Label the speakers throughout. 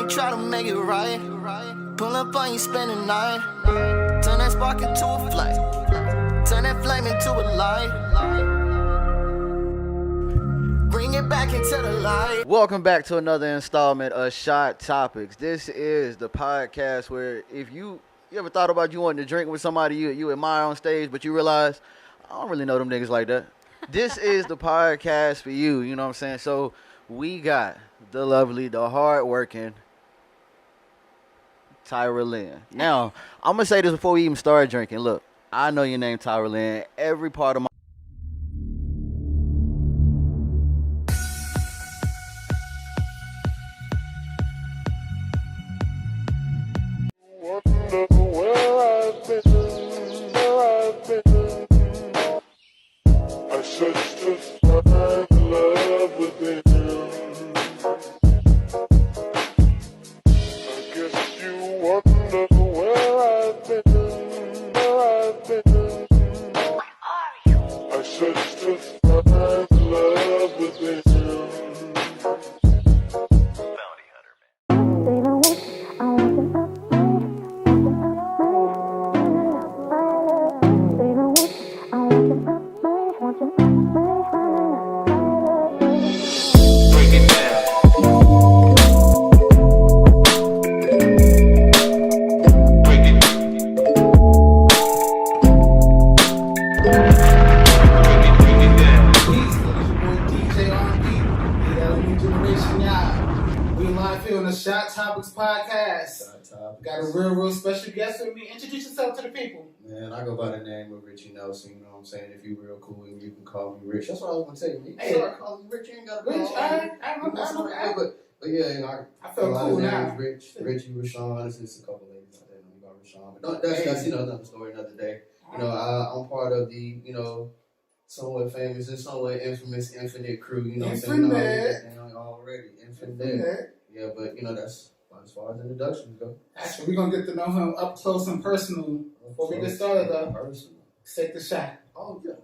Speaker 1: me try to make it right. Pull up on you, spend the night. Turn that spark into a flame. Turn that flame into a light. Bring it back into the light.
Speaker 2: Welcome back to another installment of Shot Topics. This is the podcast where if you ever thought about you wanting to drink with somebody you admire on stage, but you realize, I don't really know them niggas like that. This is the podcast for you, you know what I'm saying? So we got the lovely, the hard-working Tyra Lynn. Now, I'm going to say this before we even start drinking. Look, I know your name, Tyra Lynn. Every part of my
Speaker 3: I searched to find love within. I guess you wonder where I've been. Where are you? I searched to find love within. Bounty hunter,
Speaker 4: Shot Topics podcast. Got a real special guest with me. Introduce yourself to the people.
Speaker 2: Man, I go by the name of Richie Nelson, you know what I'm saying? If you real cool, you can call me Rich. That's what I was going to tell you. You start calling me Rich, you ain't got to
Speaker 4: Rich,
Speaker 2: But yeah, you know,
Speaker 4: I feel cool now.
Speaker 2: Rich, Richie, Rashawn, there's just a couple ladies out there know me by Rashawn. But that's you know, another story, another day. You know, I'm part of the, you know, somewhat famous and somewhat infamous Infinite crew, you know what I'm saying? You know, already, Infinite. Yeah, but, you know, that's as far as introductions go.
Speaker 4: Actually, we're going to get to know him up close and personal. Before we get started, though, let's take the shot.
Speaker 2: Oh, yeah.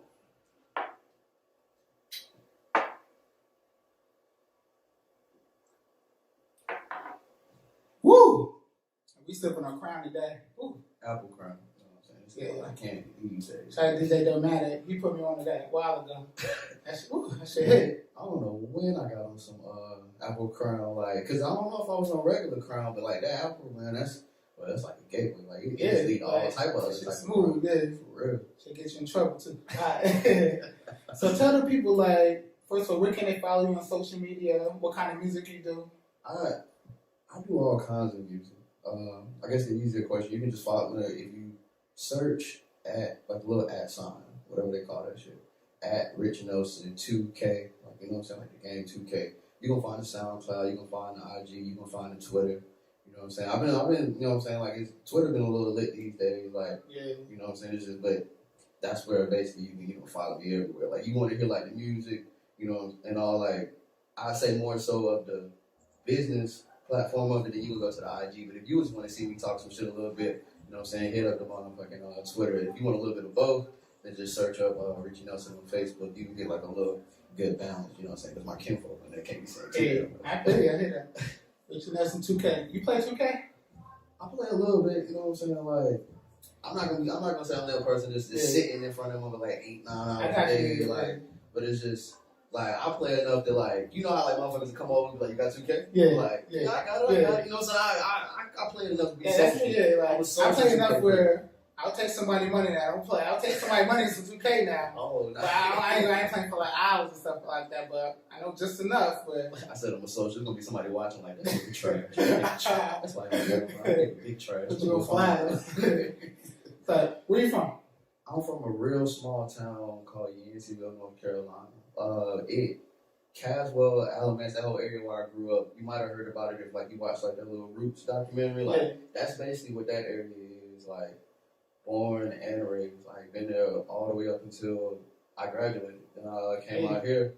Speaker 4: Woo! We sipping on Crown today. Woo.
Speaker 2: Apple Crown. You know what I'm saying?
Speaker 4: Yeah.
Speaker 2: I can't eat that.
Speaker 4: Shout out to DJ Domatic. He put me on to that a while ago. That shit hit.
Speaker 2: I don't know when I got on some Apple Crown, like, cause I don't know if I was on regular Crown, but like that Apple, man, that's like a gateway. Like, you can eat all type of shit.
Speaker 4: Smooth, yeah.
Speaker 2: For real.
Speaker 4: Should get you in trouble too. So tell the people, like, first of all, where can they follow you on social media? What kind of music you do?
Speaker 2: I do all kinds of music. I guess the easier question, you can just follow if you search at like a little @ sign, whatever they call that shit, at Rich Nelson 2K, like, you know what I'm saying, like the game 2K. You can find the SoundCloud, you can find the IG, you can find the Twitter. You know what I'm saying? I've been, you know what I'm saying, like, Twitter been a little lit these days, like,
Speaker 4: yeah.
Speaker 2: You know what I'm saying? It's just, but that's where basically you can follow me everywhere. Like, you want to hear like the music, you know, and all, like, I say more so of the business platform of it than you can go to the IG. But if you just want to see me talk some shit a little bit, you know what I'm saying, hit up the motherfucking Twitter. If you want a little bit of both, then just search up Richie Nelson on Facebook. You can get like a little good balance, you know what I'm saying? Because my kinfolk and that can't be saying too.
Speaker 4: I hear that. Richie Nelson 2K. You play 2K?
Speaker 2: I play a little bit, you know what I'm saying? Like, I'm not gonna say I'm that person just sitting in front of them for like 8-9 hours a day, like, but it's just like I play enough that, like, you know how like motherfuckers come over and be like, you got 2K?
Speaker 4: Yeah.
Speaker 2: Like,
Speaker 4: yeah.
Speaker 2: I got it, you know what I'm saying? I play enough to be social.
Speaker 4: Yeah, like, I play enough
Speaker 2: 2K
Speaker 4: where I'll take somebody money now. I don't play. I'll take somebody money for 2K now.
Speaker 2: Oh, no.
Speaker 4: But I ain't playing for like hours and stuff like that, but I know just enough. But
Speaker 2: I said I'm a social. There's gonna be somebody watching like, that's big trash. That's why I'm big trash.
Speaker 4: But you gonna fly. So, where you from?
Speaker 2: I'm from a real small town called Yanceyville, North Carolina. Caswell, Alamance, that whole area where I grew up. You might have heard about it if like you watched like that little Roots documentary. Like, that's basically what that area is. Like, born and raised. Like, been there all the way up until I graduated. Then I came out here,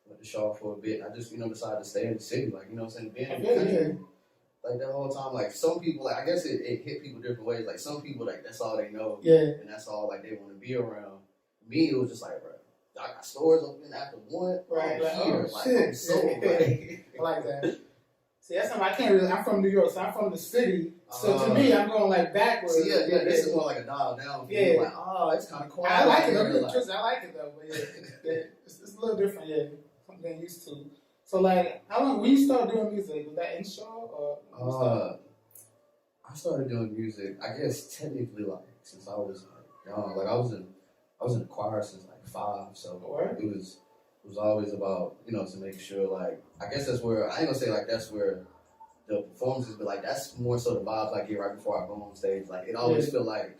Speaker 2: went to Shaw for a bit. I just, you know, decided to stay in the city. Like, you know what I'm saying? Being in the country, like, that whole time, like, some people, like, I guess it hit people different ways. Like, some people, like, that's all they know.
Speaker 4: Yeah.
Speaker 2: And that's all, like, they want to be around. Me, it was just like, bro, I got stores open after 1.
Speaker 4: Right.
Speaker 2: Here.
Speaker 4: Oh,
Speaker 2: like,
Speaker 4: shit.
Speaker 2: I'm so, like,
Speaker 4: I like that. See, that's something I can't really. I'm from New York, so I'm from the city. So to me, I'm going like backwards.
Speaker 2: See, yeah, this is more like a dial down.
Speaker 4: Yeah.
Speaker 2: Like, oh, it's kind of quiet.
Speaker 4: I like it.
Speaker 2: Like,
Speaker 4: I like it though. But yeah, it's a little different. Yeah, something I'm used to. So like, how long when you started doing music? Was that in show or?
Speaker 2: I started doing music. I guess technically, like since I was young. Like I was in the choir since like 5. So it was always about to make sure like I guess that's where I ain't gonna say like that's where the performances, but like that's more so the vibes I get right before I go on stage. Like it always feel like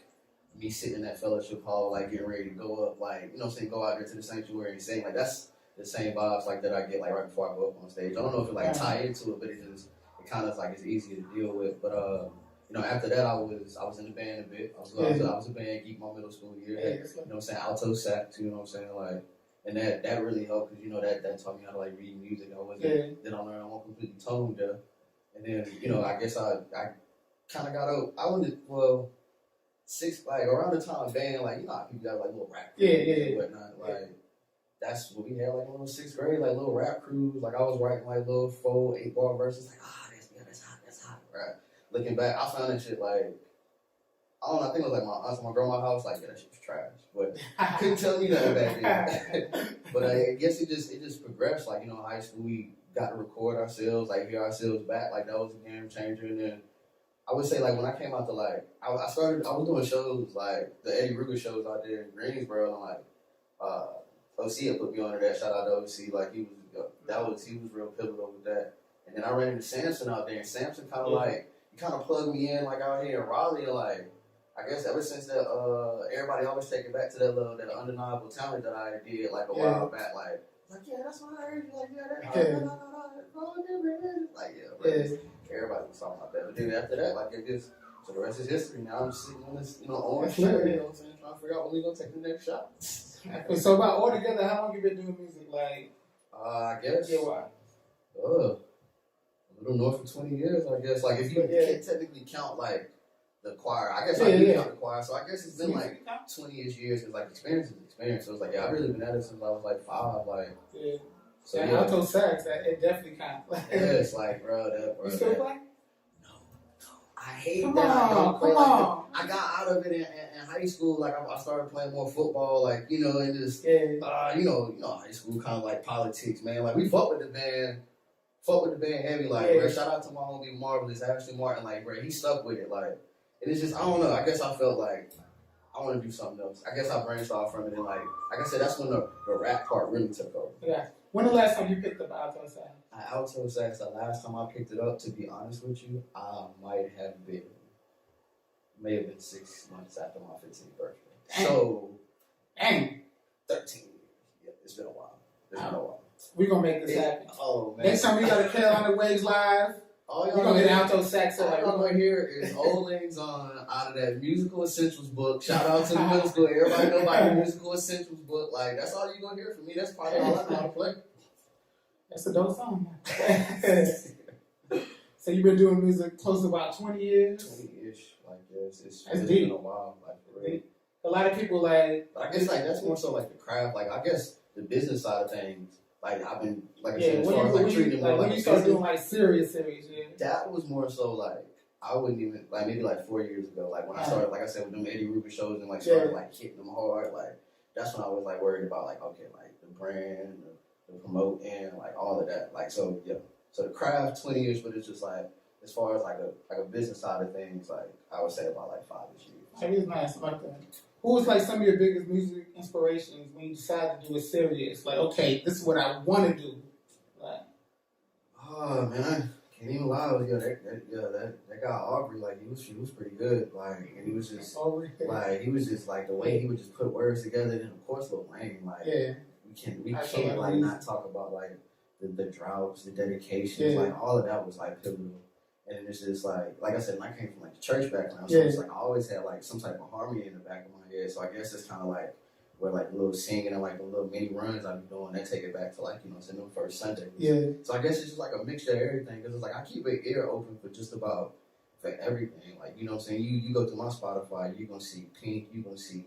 Speaker 2: me sitting in that fellowship hall, like getting ready to go up, like go out there to the sanctuary and sing. Like that's the same vibes like that I get like right before I go up on stage. I don't know if it like tie into it, but it kind of like it's easier to deal with. But after that I was in the band a bit. I was a band geek my middle school year. Alto sax. Like. And that really helped because that taught me how to like read music. I wasn't then I learned I wasn't completely tone deaf. And then I guess I kind of got out. I went around the time band like how people got like little rap crews and whatnot. Like that's what we had like in little 6th grade like little rap crews. Like I was writing like little 4-8 bar verses like that's hot right. Looking back, I found that shit like. I don't know, I think it was like my aunt's, my grandma's house, like, that shit was trash. But couldn't tell me nothing back then. But I guess it just progressed. Like, high school, we got to record ourselves, like, hear ourselves back. Like, that was a game changer. And then I would say, like, when I came out to, like, I was doing shows, like, the Eddie Ruger shows out there in Greensboro. And, like, OC had put me on that. Shout out to OC. Like, he was real pivotal with that. And then I ran into Samson out there. And Samson kind of, like, he kind of plugged me in, like, out here in Raleigh. And, like, I guess ever since that, everybody always take it back to that undeniable talent that I did like a while back. Like that's what I heard. Like everybody was talking about that. But then after that, like so the rest is history. Now I'm sitting on this, orange shirt. Trying to figure out when we gonna take the next shot.
Speaker 4: So about altogether, how long you been doing music? Like,
Speaker 2: I guess.
Speaker 4: Yeah, why?
Speaker 2: A little north of 20 years, I guess. Like if you can't technically count like. The choir, I guess I do count the choir, so I guess it's been like 20-ish years because like experience is experience. So it's like I've really been at it since I was like 5, like. Yeah.
Speaker 4: So alto sax, it definitely counts.
Speaker 2: It's like bro.
Speaker 4: You still play?
Speaker 2: No. I hate
Speaker 4: come
Speaker 2: that.
Speaker 4: On, come on.
Speaker 2: I got out of it in high school. Like I started playing more football. Like and just high school kind of like politics, man. Like we fought with the band heavy. Like bro, shout out to my homie Marvelous Ashley Martin. Like bro, he stuck with it. Like. And it's just, I don't know, I guess I felt like I want to do something else. I guess I branched off from it and like I said, that's when the rap part really took over.
Speaker 4: Yeah. When the last time you picked up alto sax?
Speaker 2: Alto sax, the last time I picked it up, to be honest with you, I may have been 6 months after my 15th birthday.
Speaker 4: Dang.
Speaker 2: So,
Speaker 4: 13
Speaker 2: years. Yeah, it's been a while.
Speaker 4: We're going to make this happen.
Speaker 2: Oh, man.
Speaker 4: Next time we got a Carolina Waves live.
Speaker 2: All
Speaker 4: you're gonna get alto sax.
Speaker 2: All y'all gonna hear is Old Lane's on out of that musical essentials book. Shout out to the middle school. Everybody know about the musical essentials book. Like that's all you're gonna hear from me. That's probably all I know how to play.
Speaker 4: That's a dope song. So you've been doing music close to about 20 years?
Speaker 2: 20-ish. Like yes, it's
Speaker 4: deep.
Speaker 2: Been a while. Like for real.
Speaker 4: A lot of people like.
Speaker 2: But I guess like that's more so like the craft. Like I guess the business side of things. Like I've been, like I said, as far as like treating it more like
Speaker 4: when you started doing like serious,
Speaker 2: that was more so like I wouldn't even like maybe like 4 years ago. Like when I started, like I said, with them Eddie Ruger shows and like started like hitting them hard. Like that's when I was like worried about like okay, like the brand, the promoting, like all of that. Like so the craft 20 years, but it's just like as far as like a business side of things, like I would say about like 5-ish years.
Speaker 4: That is nice. I like that. Who was like some of your biggest music inspirations when you decided to do it serious? Like, okay, this is what I want to do. Like,
Speaker 2: oh man, I can't even lie. That guy Aubrey, like he was pretty good. Like, and he was just like the way he would just put words together. And of course, Lil Wayne, like we can't like not talk about like the droughts, the dedications, like all of that was like pivotal. And it's just like I said, I came from like the church background, so it's like I always had like some type of harmony in the back of my head. So I guess it's kind of like where like the little singing and like the little mini runs I be doing, they take it back to like it's in the first Sunday. Yeah. So I guess it's just like a mixture of everything because it's like I keep an ear open for just about for everything. Like what I'm saying, you go to my Spotify, you're gonna see Pink, you're gonna see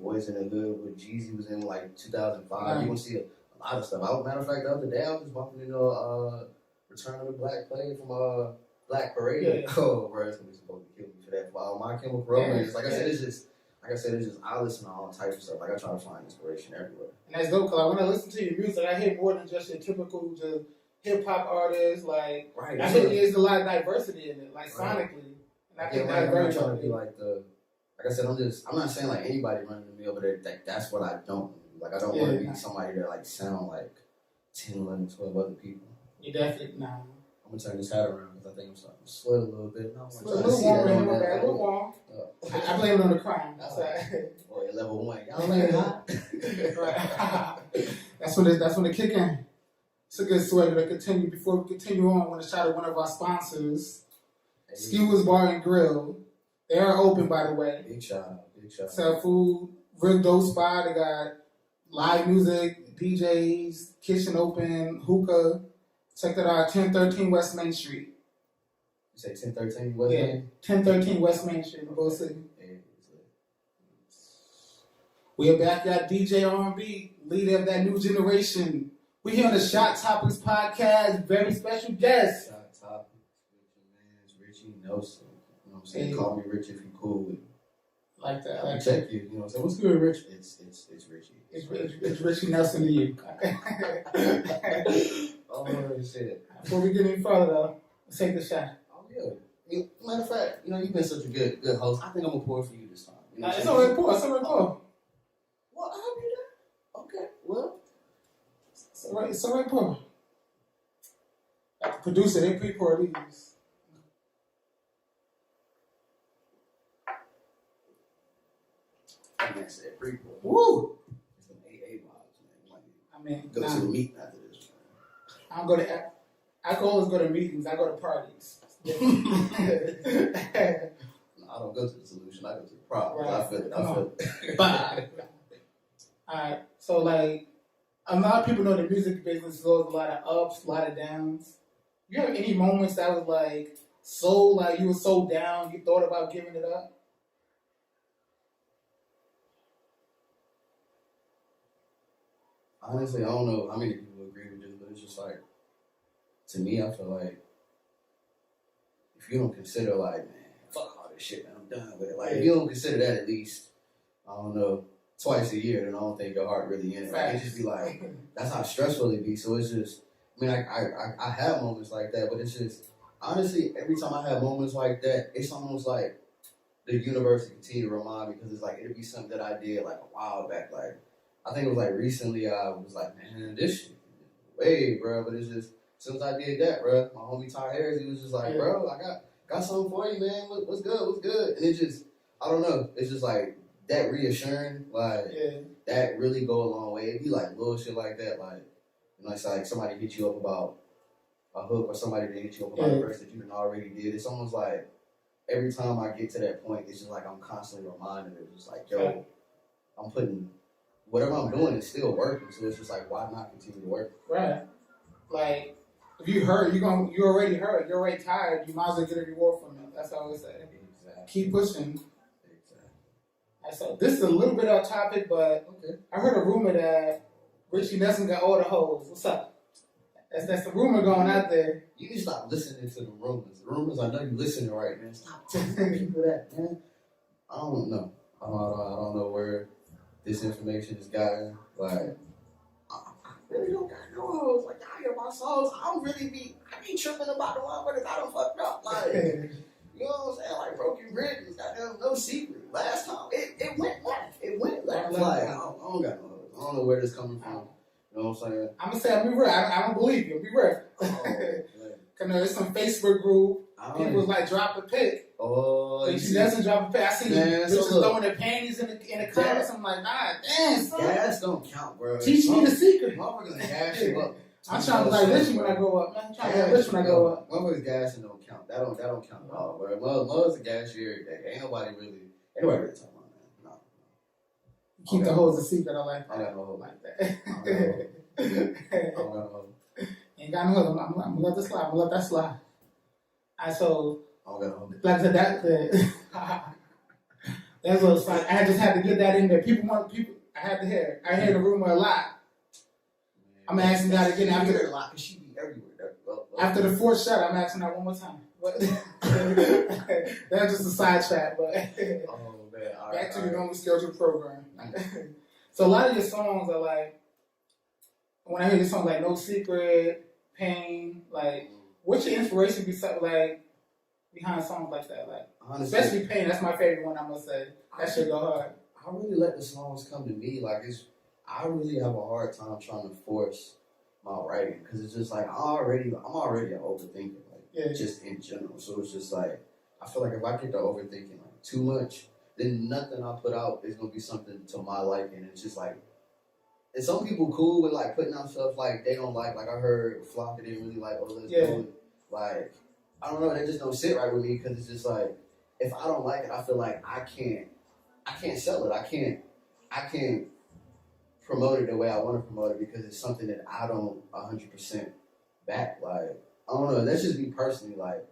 Speaker 2: Boys in the Hood, where Jeezy was in like 2005. You're gonna see a lot of stuff. Matter of fact, the other day I was bumping into Return of the Black played from Black Parade.
Speaker 4: Yeah.
Speaker 2: Oh, bro, it's gonna be supposed to kill me for that. While My Chemical Romance, like I said, it's just I listen to all types of stuff. Like I try to find inspiration everywhere.
Speaker 4: And that's dope, because when I listen to your music, I hear more than just your typical just hip hop artists. Like,
Speaker 2: Right.
Speaker 4: I hear there's a lot of diversity in it, like sonically. And I think that's
Speaker 2: I'm
Speaker 4: very
Speaker 2: not trying to
Speaker 4: dope.
Speaker 2: be like like I said, I'm not saying like anybody running the mill, but that's what I don't do. Like I don't want to be somebody that like sound like 10, 11, 12 other people.
Speaker 4: You definitely, nah.
Speaker 2: I'm gonna turn this hat around because I think I'm starting to sweat a little bit. No,
Speaker 4: A little warm in my bad, a little warm. I blame it on the crime.
Speaker 2: Boy, level 1. Y'all blame it hot.
Speaker 4: That's when it kick in. It's a good swagger to continue. Before we continue on, I want to shout out one of our sponsors, Skewers Bar and Grill. They are open, by the way.
Speaker 2: Big shout out.
Speaker 4: Sell food, real dope spot. They got live music, DJs, kitchen open, hookah. Check that out, 1013 West Main Street.
Speaker 2: You say 1013 West
Speaker 4: Yeah,
Speaker 2: Main?
Speaker 4: 1013 West Main Street in Bull City. We are back at DJ R&B, leader of that new generation. We here on the Shot Topics podcast, very special guest.
Speaker 2: Shot Topics with your man's Richie Nelson. You know what I'm saying?
Speaker 4: Hey.
Speaker 2: Call me Rich if you cool with me.
Speaker 4: Like that.
Speaker 2: I
Speaker 4: Like
Speaker 2: check you. You know what I'm saying? What's good, Rich? It's Richie.
Speaker 4: it's Richie Nelson to you.
Speaker 2: Oh, shit.
Speaker 4: Before we get any further, though, let's take the shot.
Speaker 2: Oh, yeah. Matter of fact, you've been such a good host. I think I'm going to pour for you this time. You know what
Speaker 4: It's
Speaker 2: I'm
Speaker 4: already pour. It's already pour.
Speaker 2: Well, I'll do that. Okay. Well.
Speaker 4: It's already pour. Like the producer, they pre-pour these.
Speaker 2: I mean, I said pre-pour.
Speaker 4: Woo!
Speaker 2: It's some AA vibes, man.
Speaker 4: I mean,
Speaker 2: Go to the meet after this.
Speaker 4: I don't go to. I can always go to meetings. I go to parties.
Speaker 2: I don't go to the solution. I go to the problem.
Speaker 4: Right.
Speaker 2: I feel it.
Speaker 4: Bye. Alright, so like a lot of people know the music business goes a lot of ups, a lot of downs. You have any moments that was like you were so down, you thought about giving it up?
Speaker 2: Honestly, I don't know how many people agree with this, but it's just like, to me, I feel like if you don't consider like, man, fuck all this shit, man, I'm done with it. Like, if you don't consider that at least, I don't know, twice a year, then I don't think your heart really in it. Like, it just be like, that's how stressful it be. So it's just, I mean, I have moments like that, but it's just, honestly, every time I have moments like that, it's almost like the universe continue to remind me, because it's like, it'd be something that I did like a while back. Like, I think it was like recently I was like, man, this shit, way, bro. But it's just, since I did that, bro, my homie Ty Harris, he was just like, bro, I got something for you, man. What's good? And it just, I don't know. It's just like, that reassuring, like, that really go a long way. It'd be like little shit like that, like, you know, it's like somebody hit you up about a hook, or somebody that hit you up about a verse that you done already did. It's almost like every time I get to that point, it's just like I'm constantly reminded of just like, yo, I'm putting, whatever I'm doing is still working. So it's just like, why not continue to work?
Speaker 4: Right. Like, if you hurt, you already hurt, you're already tired, you might as well get a reward from it. That's what I always say.
Speaker 2: Exactly.
Speaker 4: Keep pushing. So this is a little bit off topic, but I heard a rumor that Richie Nelson got all the hoes. What's up? That's the rumor going out there.
Speaker 2: You need to stop listening to the rumors. The rumors, I know you're listening right, man. Stop telling people that, man. I don't know. I don't know where this information is gotten. Like, I really don't got no hoes. Like, I hear my songs. I be tripping about the motherfuckers I done fucked up. Like, you know what I'm saying? Like, broken bridges, goddamn, no secret. Last time, it went left. It went left. Like, I don't got no hoes. I don't know where this coming from. You know what I'm saying?
Speaker 4: I'm going to say, I'll be real. I don't believe you. I'll be real. Because there's some Facebook group. People was like, drop a pic.
Speaker 2: Oh,
Speaker 4: Richie Nelson drop a pic. I see bitches throwing their panties in the comments. I'm like, nah, damn, son.
Speaker 2: Gas don't count, bro.
Speaker 4: Teach me the secret.
Speaker 2: Motherfuckers gonna gas you up.
Speaker 4: I'm trying to be like Richie when I grow up, man. I'm trying to be like Richie when I grow up.
Speaker 2: Motherfuckers gassing don't count. That don't count at all, bro. Mother's a gas you every day. Ain't nobody really talking about that. No.
Speaker 4: Keep the hoes a secret. I like that.
Speaker 2: I got no hoes
Speaker 4: like that.
Speaker 2: I don't got no hoes.
Speaker 4: Ain't got no hoes. I'm gonna let that slide. I'm gonna let that slide. Alright, so
Speaker 2: I don't got no hoes.
Speaker 4: like I said, that's what it's like. I just had to get that in there. I had to hear. I hear the rumor a lot. I'm asking that again.
Speaker 2: I hear it a lot because she be everywhere.
Speaker 4: After the fourth shot, I'm asking that one more time. But that's just a side chat. But
Speaker 2: Oh man! All
Speaker 4: back to
Speaker 2: all
Speaker 4: your normal scheduled program. So a lot of your songs are like, when I hear your songs like No Secret, Pain, like, what's your inspiration behind songs like that? Like,
Speaker 2: Honestly,
Speaker 4: especially Pain. That's my favorite one. I must say that shit go hard.
Speaker 2: I really let the songs come to me. Like I really have a hard time trying to force my writing because it's just like I'm already an overthinker, like just in general. So it's just like I feel like if I get to overthinking like too much, then nothing I put out is gonna be something to my liking. It's just like, and some people cool with like putting out stuff like they don't like. Like I heard Flocka didn't really like, oh let's do it. Like I don't know, they just don't sit right with me because it's just like if I don't like it, I feel like I can't sell it. I can't promote it the way I want to promote it because it's something that I don't 100% back. Like, I don't know. That's just me personally. Like,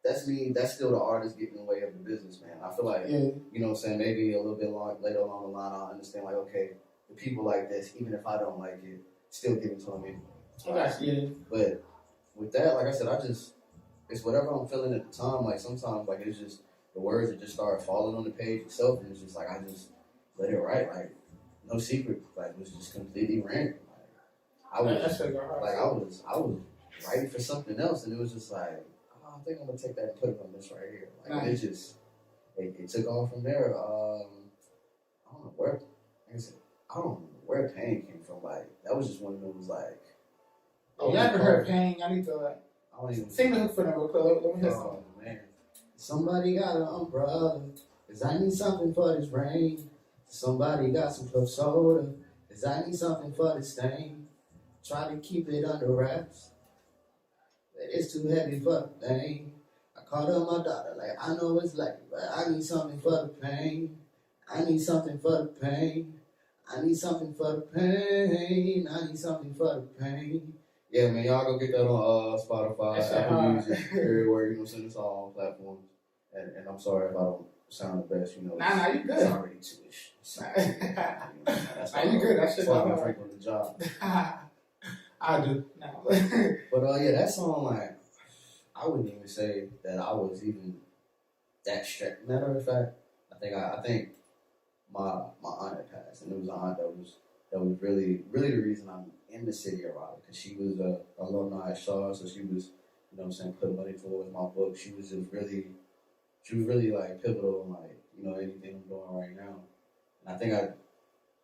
Speaker 2: that's me. That's still the artist getting in the way of the business, man. I feel like, you know what I'm saying, maybe a little bit later along the line, I'll understand, like, okay, the people like this, even if I don't like it, still give it to them anyway. But with that, like I said, it's whatever I'm feeling at the time. Like, sometimes, like, it's just the words that just start falling on the page itself, and it's just like, I just let it write. Like, No Secret, like, was just completely random. Like, I was writing for something else, and it was just like, oh, I think I'm gonna take that and put it on this right here. Like, and it just, it took off from there. I don't know where, like I said, I don't know where Pain came from. Like, that was just one of those, like,
Speaker 4: oh, y'all ever heard Pain? I need to, like,
Speaker 2: I don't even
Speaker 4: sing the hook for them real quick. Let me hear something.
Speaker 2: Oh, man. Somebody got an umbrella, 'cause I need something for this rain. Somebody got some club soda, 'cause I need something for the stain. Try to keep it under wraps, but it's too heavy for the thing. I called up my daughter, like, I know it's late, but I need something for the pain. I need something for the pain. I need something for the pain. I need something for the pain. Yeah, man, y'all go get that on Spotify, Apple Music, everywhere. You know, send us all on platforms. And I'm sorry if I don't sound the best. You know,
Speaker 4: nah, you good.
Speaker 2: It's already 2-ish.
Speaker 4: Nah, you good. That shit
Speaker 2: go
Speaker 4: go
Speaker 2: drink on the job.
Speaker 4: I do. No.
Speaker 2: But yeah, that song, like, I wouldn't even say that I was even that strict. Matter of fact, I think my aunt had passed, and it was an aunt that was really the reason I'm in the city of Raleigh, because she was a alumni at Shaw, so she was, you know what I'm saying, putting money towards my book. She was really like pivotal in, like, you know, anything I'm doing right now. And I think I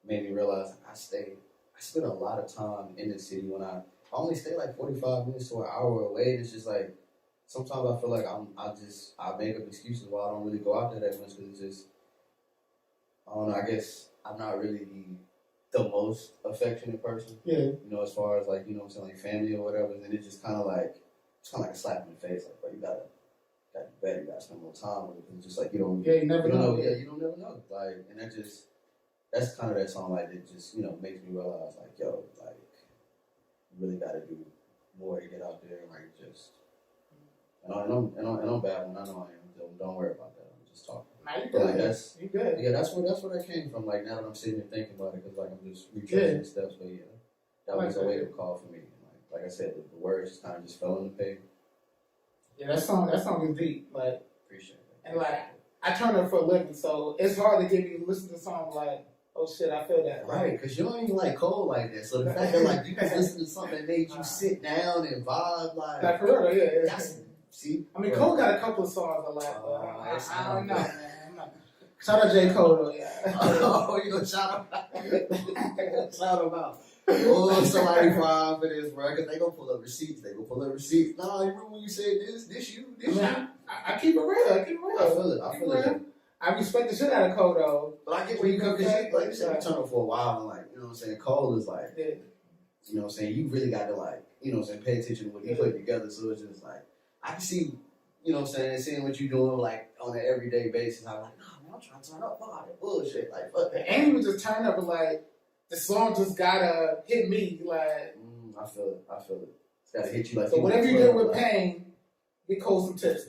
Speaker 2: made me realize I spent a lot of time in the city when I only stay like 45 minutes to an hour away. And it's just like, sometimes I feel like I make up excuses why I don't really go out there that much, because it's just, I don't know, I guess I'm not really the most affectionate person.
Speaker 4: Yeah.
Speaker 2: You know, as far as, like, you know what I'm saying, like family or whatever, and it's just kind of like a slap in the face. Like, bro, you gotta be better, you gotta spend more time with it. It's just like, you never know. Yeah, you don't never know. Like, and that's kind of that song, like, it just, you know, makes me realize, like, yo, like, you really gotta do more to get out there, like, just, and I'm bad when I know I am. Don't worry about that. I'm just talking.
Speaker 4: Nah, you good.
Speaker 2: Like,
Speaker 4: You good.
Speaker 2: Yeah, that's where that came from. Like, now that I'm sitting here thinking about it, because, like, I'm just retracing the steps. But yeah, that was a wake-up call for me. Like I said, the words just kind of just fell on the page.
Speaker 4: Yeah, that song is deep. Like,
Speaker 2: Appreciate it.
Speaker 4: And like, I turn up for a living, so it's hard to get me to listen to songs like, oh shit, I feel that.
Speaker 2: Right, because you don't even like Cole like that. So the fact that, like, you can listen to something that made you sit down and vibe, like
Speaker 4: for real, yeah.
Speaker 2: That's, see?
Speaker 4: I mean, Cole got a couple of songs I like, but I don't know, man. Shout out J. Cole, though, yeah.
Speaker 2: Oh, you gonna shout him out. Oh, somebody fine for this, bro, because they gonna pull up receipts. Nah, you remember when you said this you?
Speaker 4: I keep it real. I feel it. I respect the shit out of Cole, though.
Speaker 2: But I get where you come, because like you said, you turn up for a while, and, like, you know what I'm saying, Cole is like, you know what I'm saying, you really got to, like, you know what I'm saying, pay attention to what he put together. So it's just like, I can see, you know what I'm saying, seeing what you're doing, like, on an everyday basis. I'm like, nah, man, I'm trying to turn up all that bullshit. Like, fuck that.
Speaker 4: And even just turn up and, like, the song just gotta hit me, like.
Speaker 2: I feel it. It's gotta hit you like.
Speaker 4: So whatever you do with Pain, get Cole some tips.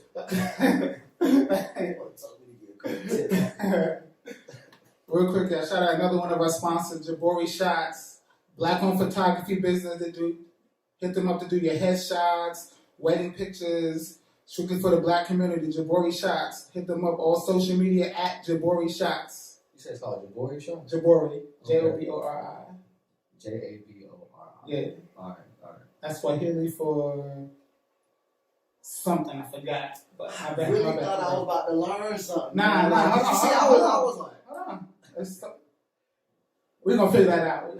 Speaker 4: Real quick, shout out another one of our sponsors, Jabori Shots, black-owned photography business that do Hit them up to do your headshots, wedding pictures, strictly for the black community. Jabori Shots. Hit them up all social media at Jabori Shots.
Speaker 2: You said it's called Jabori Shots?
Speaker 4: Jabori. Jobori.
Speaker 2: Jabori.
Speaker 4: Yeah.
Speaker 2: Alright.
Speaker 4: That's Swahili for something I forgot. But
Speaker 5: I really thought I was about to learn something.
Speaker 4: Nah.
Speaker 5: Hold on,
Speaker 4: See,
Speaker 5: I was like,
Speaker 4: hold on. We're gonna figure that out.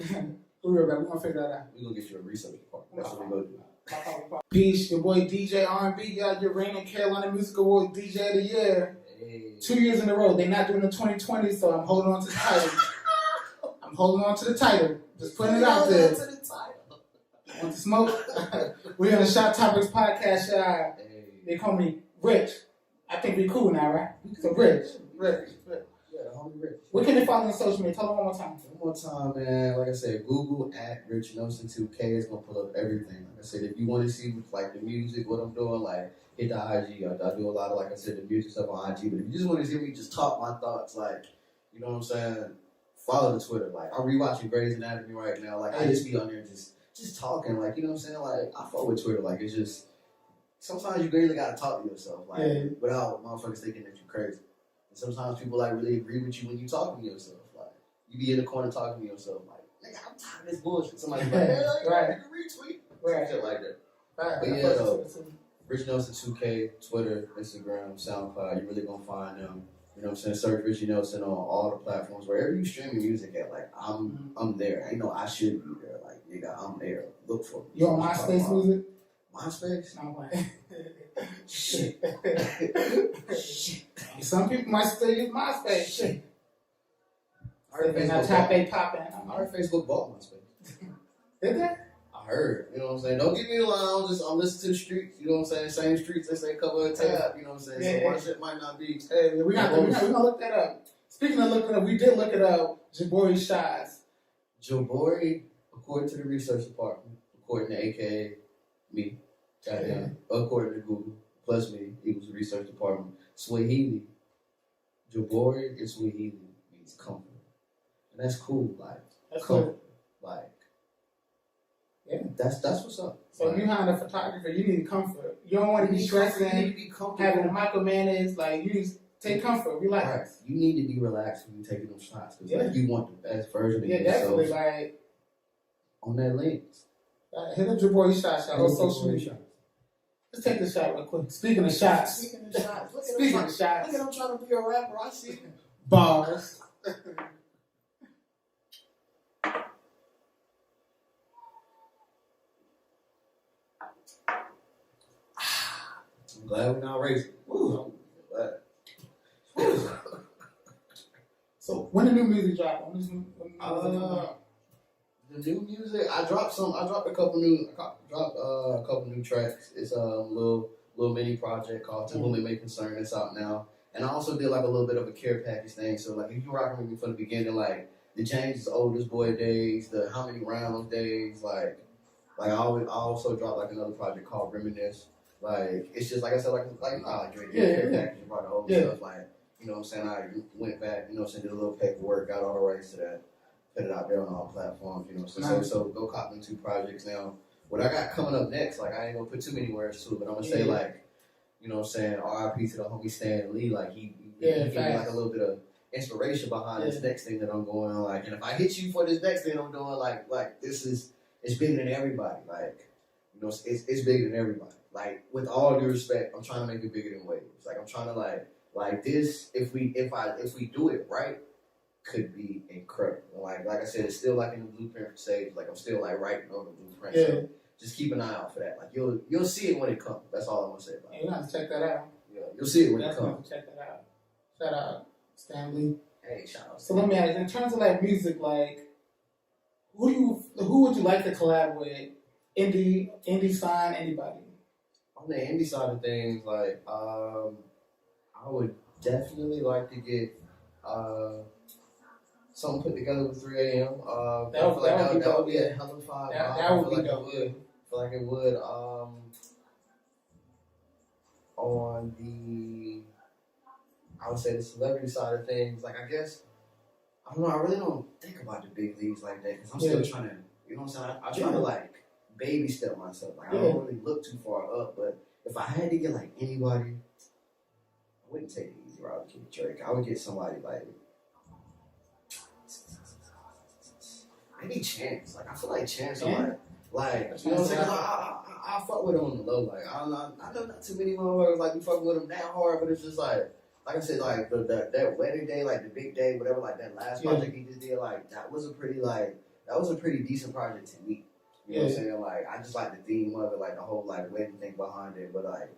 Speaker 4: We're gonna figure that out.
Speaker 2: We're gonna get you a research department. That's what we're gonna do.
Speaker 4: Peace, your boy DJ R&B, y'all, your reigning Carolina Music Award DJ of the Year.
Speaker 2: Hey.
Speaker 4: 2 years in a row. They're not doing the 2020, so I'm holding on to the title. I'm holding on to the title. Just putting it out there. Want to smoke? We're on the Shot Topics podcast, y'all.
Speaker 2: Hey.
Speaker 4: They call me Rich. I think we cool now, right? So Rich.
Speaker 2: Yeah, the homie Rich.
Speaker 4: Where can they follow on social media? Tell them one more time.
Speaker 2: One more time, man. Like I said, Google at Rich Nelson 2K is gonna pull up everything. Like I said, if you want to see like the music, what I'm doing, like hit the IG. I do a lot of, like I said, the music stuff on IG. But if you just want to hear me just talk my thoughts, like, you know what I'm saying, follow the Twitter. Like I'm rewatching Grey's Anatomy right now. Like I just be on there just talking. Like, you know what I'm saying. Like I fuck with Twitter. Like it's just sometimes you really gotta talk to yourself, like without motherfuckers thinking that you're crazy. And sometimes people like really agree with you when you talking to yourself. Like you be in the corner talking to yourself, like, nigga, I'm tired of this bullshit. Somebody's like, hey,
Speaker 4: right.
Speaker 2: Retweet.
Speaker 4: Right.
Speaker 2: Shit like that.
Speaker 4: Right.
Speaker 2: But yeah, though, Rich Nelson 2K, Twitter, Instagram, SoundCloud, you really gonna find them. You know what I'm saying? Search Richie Nelson on all the platforms. Wherever you stream your music at, like I'm there. I know I should be there. Like, nigga, I'm there. Look for me.
Speaker 4: You on MySpace music?
Speaker 2: MySpace?
Speaker 4: No, I'm playing.
Speaker 2: Shit.
Speaker 4: Some people might still use MySpace. Shit.
Speaker 2: I heard
Speaker 4: They're not
Speaker 2: Facebook
Speaker 4: top
Speaker 2: bought-
Speaker 4: eight popping.
Speaker 2: I heard Facebook bought MySpace.
Speaker 4: Did they?
Speaker 2: I heard, you know what I'm saying? Don't get me wrong, I'm listening to the streets, you know what I'm saying? Same streets, they say cover a tab, you know what I'm saying?
Speaker 4: Yeah,
Speaker 2: So my
Speaker 4: yeah.
Speaker 2: shit might not be.
Speaker 4: Hey, we're gonna look that up. Speaking of looking up, we did look it up. Jabori Shots.
Speaker 2: Jabori, according to the research department, according to AKA me, goddamn, according to Google, plus me, equals the research department. Swahili, Jabori in Swahili means comfort. And that's cool, like,
Speaker 4: That's
Speaker 2: comfort.
Speaker 4: cool.
Speaker 2: Like,
Speaker 4: Yeah.
Speaker 2: That's what's up.
Speaker 4: So
Speaker 2: like,
Speaker 4: if you hiring a photographer, you need comfort. You don't want to be stressing,
Speaker 2: You need to be comfortable.
Speaker 4: having a micromanage. Like you need to take comfort, relax.
Speaker 2: Right. You need to be relaxed when you're taking them shots because like, you want the best version of
Speaker 4: Yeah,
Speaker 2: yourself
Speaker 4: definitely. Like
Speaker 2: on that lens.
Speaker 4: hit up Jabori Shots, y'all. On social
Speaker 2: Jabori
Speaker 4: media.
Speaker 2: Shots.
Speaker 4: Let's take this shot real quick. Speaking of shots.
Speaker 5: Speaking of shots, look
Speaker 4: Speaking
Speaker 5: at
Speaker 4: of
Speaker 5: him.
Speaker 4: shots.
Speaker 5: Look at him trying to be a rapper. I see him.
Speaker 4: Bars.
Speaker 2: I'm glad we're not racing. Woo. I'm glad.
Speaker 4: So when the new music drop? When the new music
Speaker 2: The new music, I dropped a couple new tracks. It's a little mini project called To Whom It May Concern. It's out now. And I also did like a little bit of a care package thing. So like if you rocking with me from the beginning, like the James' oldest boy days, the how many rounds days, like I also dropped like another project called Reminisce. Like it's just like I said, like your care package, you brought the old stuff, like, you know what I'm saying? I went back, you know what I'm saying, did a little paperwork, got all the rights to that, put it out there on all platforms, you know what I'm saying?
Speaker 4: Nice.
Speaker 2: So go cop them 2 projects now. What I got coming up next, like I ain't gonna put too many words to it, but I'm gonna say like, you know what I'm saying, RIP to the homie Stan Lee, like he gave me like a little bit of inspiration behind this next thing that I'm going on, like, and if I hit you for this next thing I'm doing, like it's bigger than everybody, like, you know, it's bigger than everybody. Like, with all due respect, I'm trying to make it bigger than waves. Like, I'm trying to like this. If we do it right, could be incredible. Like I said, it's still like in the blueprint stage. Like I'm still like writing on the blueprint.
Speaker 4: Yeah.
Speaker 2: So just keep an eye out for that. Like you'll see it when it comes. That's all I'm gonna say about it.
Speaker 4: You gotta check that out.
Speaker 2: Yeah, you'll see it when it
Speaker 4: Definitely
Speaker 2: comes.
Speaker 4: check that out. Shout out Stan Lee.
Speaker 2: Hey, shout out.
Speaker 4: So let me ask, in terms of like music, like who would you like to collab with? Indie sign, anybody?
Speaker 2: On the indie side of things, like I would definitely like to get something put together with 3 a.m. That would be a hell of a vibe.
Speaker 4: That would be dope.
Speaker 2: I feel like it would. On the, I would say the celebrity side of things, like I guess, I don't know. I really don't think about the big leagues like that because I'm still trying to, you know what I'm saying? I try to like
Speaker 6: baby step myself. Like I don't really look too far up, but if I had to get like anybody, I wouldn't take the easy route to get Drake. I would get somebody like maybe Chance. Like I feel like Chance, like you know what I'm saying? I fuck with him on the low. Like I know not too many motherfuckers like we fuck with him that hard, but it's just like I said, like that wedding day, like the big day, whatever, like that last project he just did, like that was a pretty decent project to me. You know what I'm saying? Like I just like the theme of it, like the whole like wedding thing behind it. But like,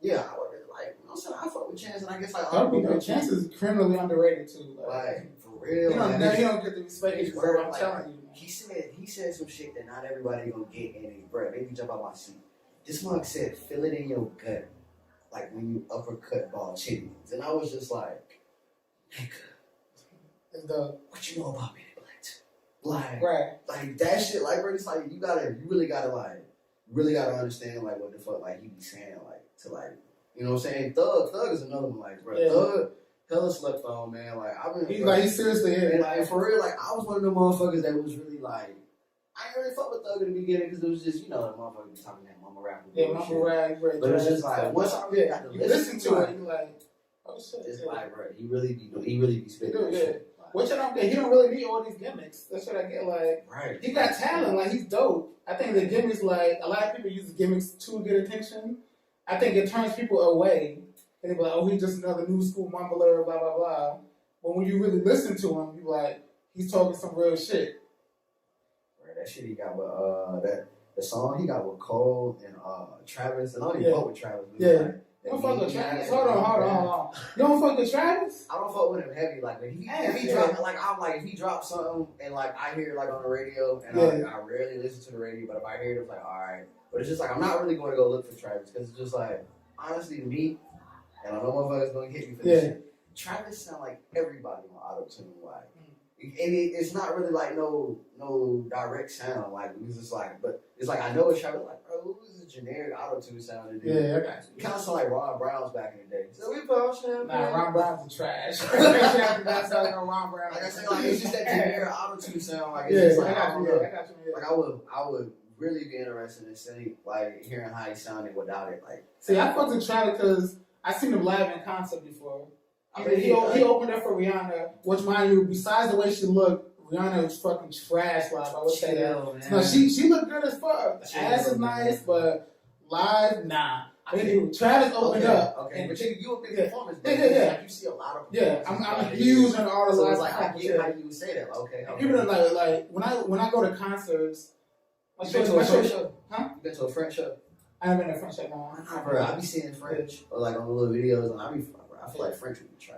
Speaker 6: yeah, I would really like. You know what I'm saying? I fuck with Chance, and I guess like
Speaker 4: Chance is criminally underrated too.
Speaker 6: Like for real,
Speaker 4: he don't get the respect he's worth. I'm telling you.
Speaker 6: He said some shit that not everybody gonna get in it, bro. Made me jump out my seat. This mug said, "Feel it in your gut." Like when you uppercut ball chickens. And I was just like, nigga, what you know about me, Black? Like that shit, like bro, it's like you really gotta understand like what the fuck like he be saying, like to like, you know what I'm saying? Thug is another one, like bro. Thug hella slept on, man. Like I've been
Speaker 4: he's seriously here.
Speaker 6: And like for real, like I was one of the motherfuckers that was really like I ain't really fuck with Thug in the beginning because it was just, you know, the motherfucker be talking that mama rap.
Speaker 4: Mama rap.
Speaker 6: But it's just like, once I really got to listen to it,
Speaker 4: you like, oh shit.
Speaker 6: It's like, bro, he really be spitting that shit.
Speaker 4: Which I don't get. He don't really need all these gimmicks. That's what I get. Like, he got talent. Like, he's dope. I think the gimmicks, like, a lot of people use the gimmicks to get attention. I think it turns people away. And they be like, oh, he's just another new school mumbler, blah, blah, blah. But when you really listen to him, you like, he's talking some real shit.
Speaker 6: That shit he got with the song he got with Cole and Travis, and I don't even fuck with Travis.
Speaker 4: You don't fuck with Travis? Hold on. You don't fuck with Travis?
Speaker 6: I don't fuck with him heavy. Like if he drop, like I'm like if he drops something and like I hear it like on the radio, and I rarely listen to the radio, but if I hear it, it's like all right. But it's just like I'm not really going to go look for Travis because it's just like honestly to me, and I know motherfuckers gonna hit me for this shit. Travis sound like everybody on auto tune, like. And it's not really like no direct sound, like it's just like, but it's like I know it's Travis, like bro, who's the generic auto tune sound? I got you. Kind of sound like Ron Brown's back in the day. So we both
Speaker 4: Ron Brown's a trash. That's not no Ron Brown.
Speaker 6: Like I said, like it's just that generic auto tune sound. Like it's just like I don't know. Like I would really be interested in seeing like hearing how he sounded without it. Like
Speaker 4: see, I fucked with Travis because I seen him live in concert before. He opened up for Rihanna, which, mind you, besides the way she looked, Rihanna was fucking trash live. I would say that. No, she looked good as fuck. The ass is nice, but live, nah. Anyway, Travis opened up.
Speaker 6: Okay, but you a big performance.
Speaker 4: Yeah.
Speaker 6: You see a lot of
Speaker 4: I'm huge on all the
Speaker 6: so
Speaker 4: live.
Speaker 6: Like I get how you would say that. Okay.
Speaker 4: People are like when I go to concerts.
Speaker 6: You been to a French show?
Speaker 4: Huh?
Speaker 6: You been to a French show?
Speaker 4: I haven't been to a French show. No.
Speaker 6: Bro, I be seeing French or like on the little videos, and I feel like French would be trash.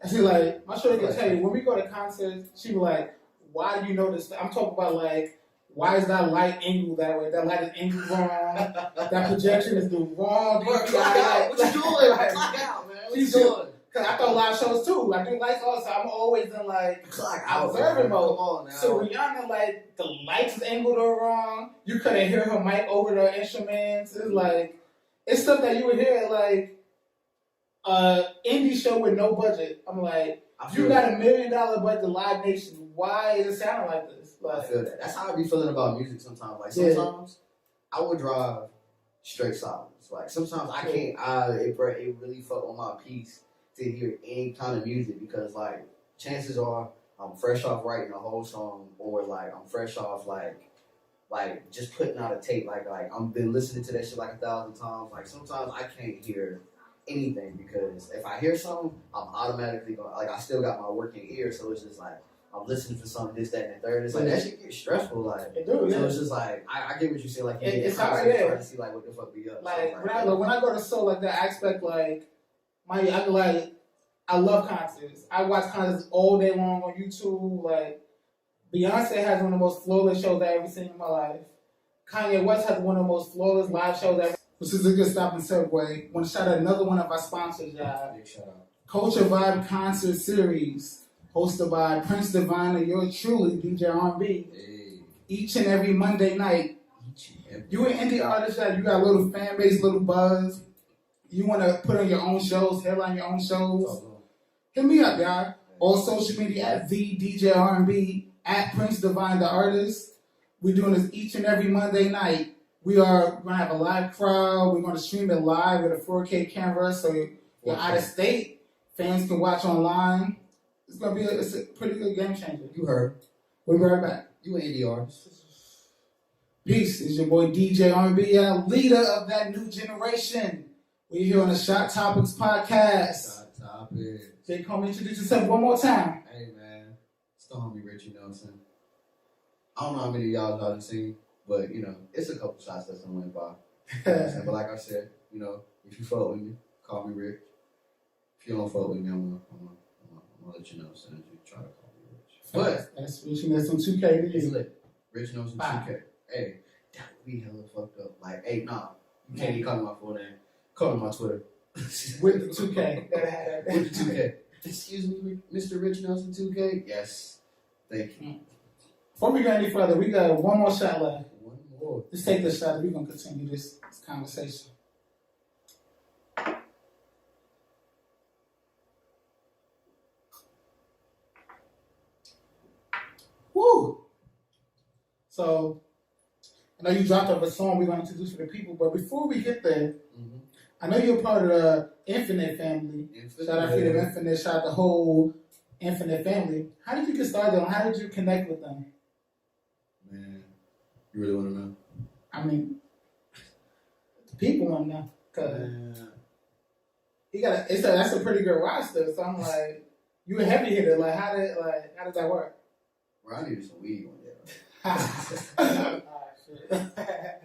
Speaker 4: And she like, my shorty can tell you, when we go to concerts, she be like, why do you know this? I'm talking about like, why is that light angled that way? That light is angled wrong. That projection is the wrong.
Speaker 6: What you doing? Clock out, man. What you doing?
Speaker 4: Cause I throw live shows too. I do lights also. I'm always in like observing mode.
Speaker 6: Come on now.
Speaker 4: So Rihanna, like the lights is angled all wrong. You couldn't hear her mic over the instruments. It's like it's stuff that you would hear like indie show with no budget. I'm like, you got $1 million budget, Live Nation. Why is it sounding like this? Like,
Speaker 6: I feel that. That's how I be feeling about music sometimes. Like sometimes I would drive straight silence. Like sometimes I can't. It really fuck on my peace to hear any kind of music because like chances are I'm fresh off writing a whole song or like I'm fresh off like just putting out a tape. Like I've been listening to that shit like 1,000 times. Like sometimes I can't hear anything because if I hear something, I'm automatically going like I still got my working ear, so it's just like I'm listening for something, this, that, and the third. It's like that shit gets stressful, like so it's just like I get what you say, like
Speaker 4: it's
Speaker 6: hard to see like what the fuck be up.
Speaker 4: Like,
Speaker 6: so,
Speaker 4: when I go to show like that, I expect like I love concerts. I watch concerts all day long on YouTube. Like Beyonce has one of the most flawless shows I've ever seen in my life. Kanye West has one of the most flawless live shows ever. This is a good stop and segue. Want to shout out another one of our sponsors, y'all.
Speaker 6: Big shout out.
Speaker 4: Culture Vibe Concert Series, hosted by Prince Divine and yours truly, DJ R&B.
Speaker 6: Hey.
Speaker 4: Each and every Monday night. You an indie artist, you got a little fan base, little buzz. You want to put on your own shows, headline your own shows. Hit me up, y'all. All social media at the DJ R&B, at Prince Divine the artist. We're doing this each and every Monday night. we are going to have a live crowd. We're going to stream it live with a 4K camera, so you're out of state. Fans can watch online. It's going to be it's a pretty good game changer.
Speaker 6: You heard.
Speaker 4: We'll be right back.
Speaker 6: You an indie artist.
Speaker 4: Peace. It's your boy DJ R&B, leader of that new generation. We're here on the Shot Topics podcast.
Speaker 6: Shot Topics.
Speaker 4: Jake, come introduce yourself one more time.
Speaker 6: Hey man, it's the homie Richie Nelson. I don't know how many of y'all done seen, but you know, it's a couple shots that's gonna went by. But like I said, you know, if you fuck with me, call me Rich. If you don't fuck with me, I'm gonna let you know as soon as you try to call me Rich. But
Speaker 4: that's Rich Nelson 2K to
Speaker 6: it's
Speaker 4: you.
Speaker 6: lit. Rich Nelson 2K. Hey, that would be hella fucked up. Like, hey, nah, you can't even call me my full name. Call me my Twitter.
Speaker 4: With the 2K.
Speaker 6: With the 2K. Excuse me, Mr. Rich Nelson 2K? Yes. Thank you.
Speaker 4: Before we go any further, we got one more shot left.
Speaker 6: One more.
Speaker 4: Let's take this shot and we're going to continue this conversation. Woo! So, I know you dropped off a song we're going to introduce for the people, but before we get there, I know you're part of the Infinite family. Shout out Freedom Infinite, shout out the whole Infinite family. How did you get started on? How did you connect with them?
Speaker 6: Man, you really want to know?
Speaker 4: I mean, the people want to know. Cause that's a pretty good roster. So I'm like, you a heavy hitter. Like, how does that work?
Speaker 6: Bro, I needed some weed one day.
Speaker 4: Shit.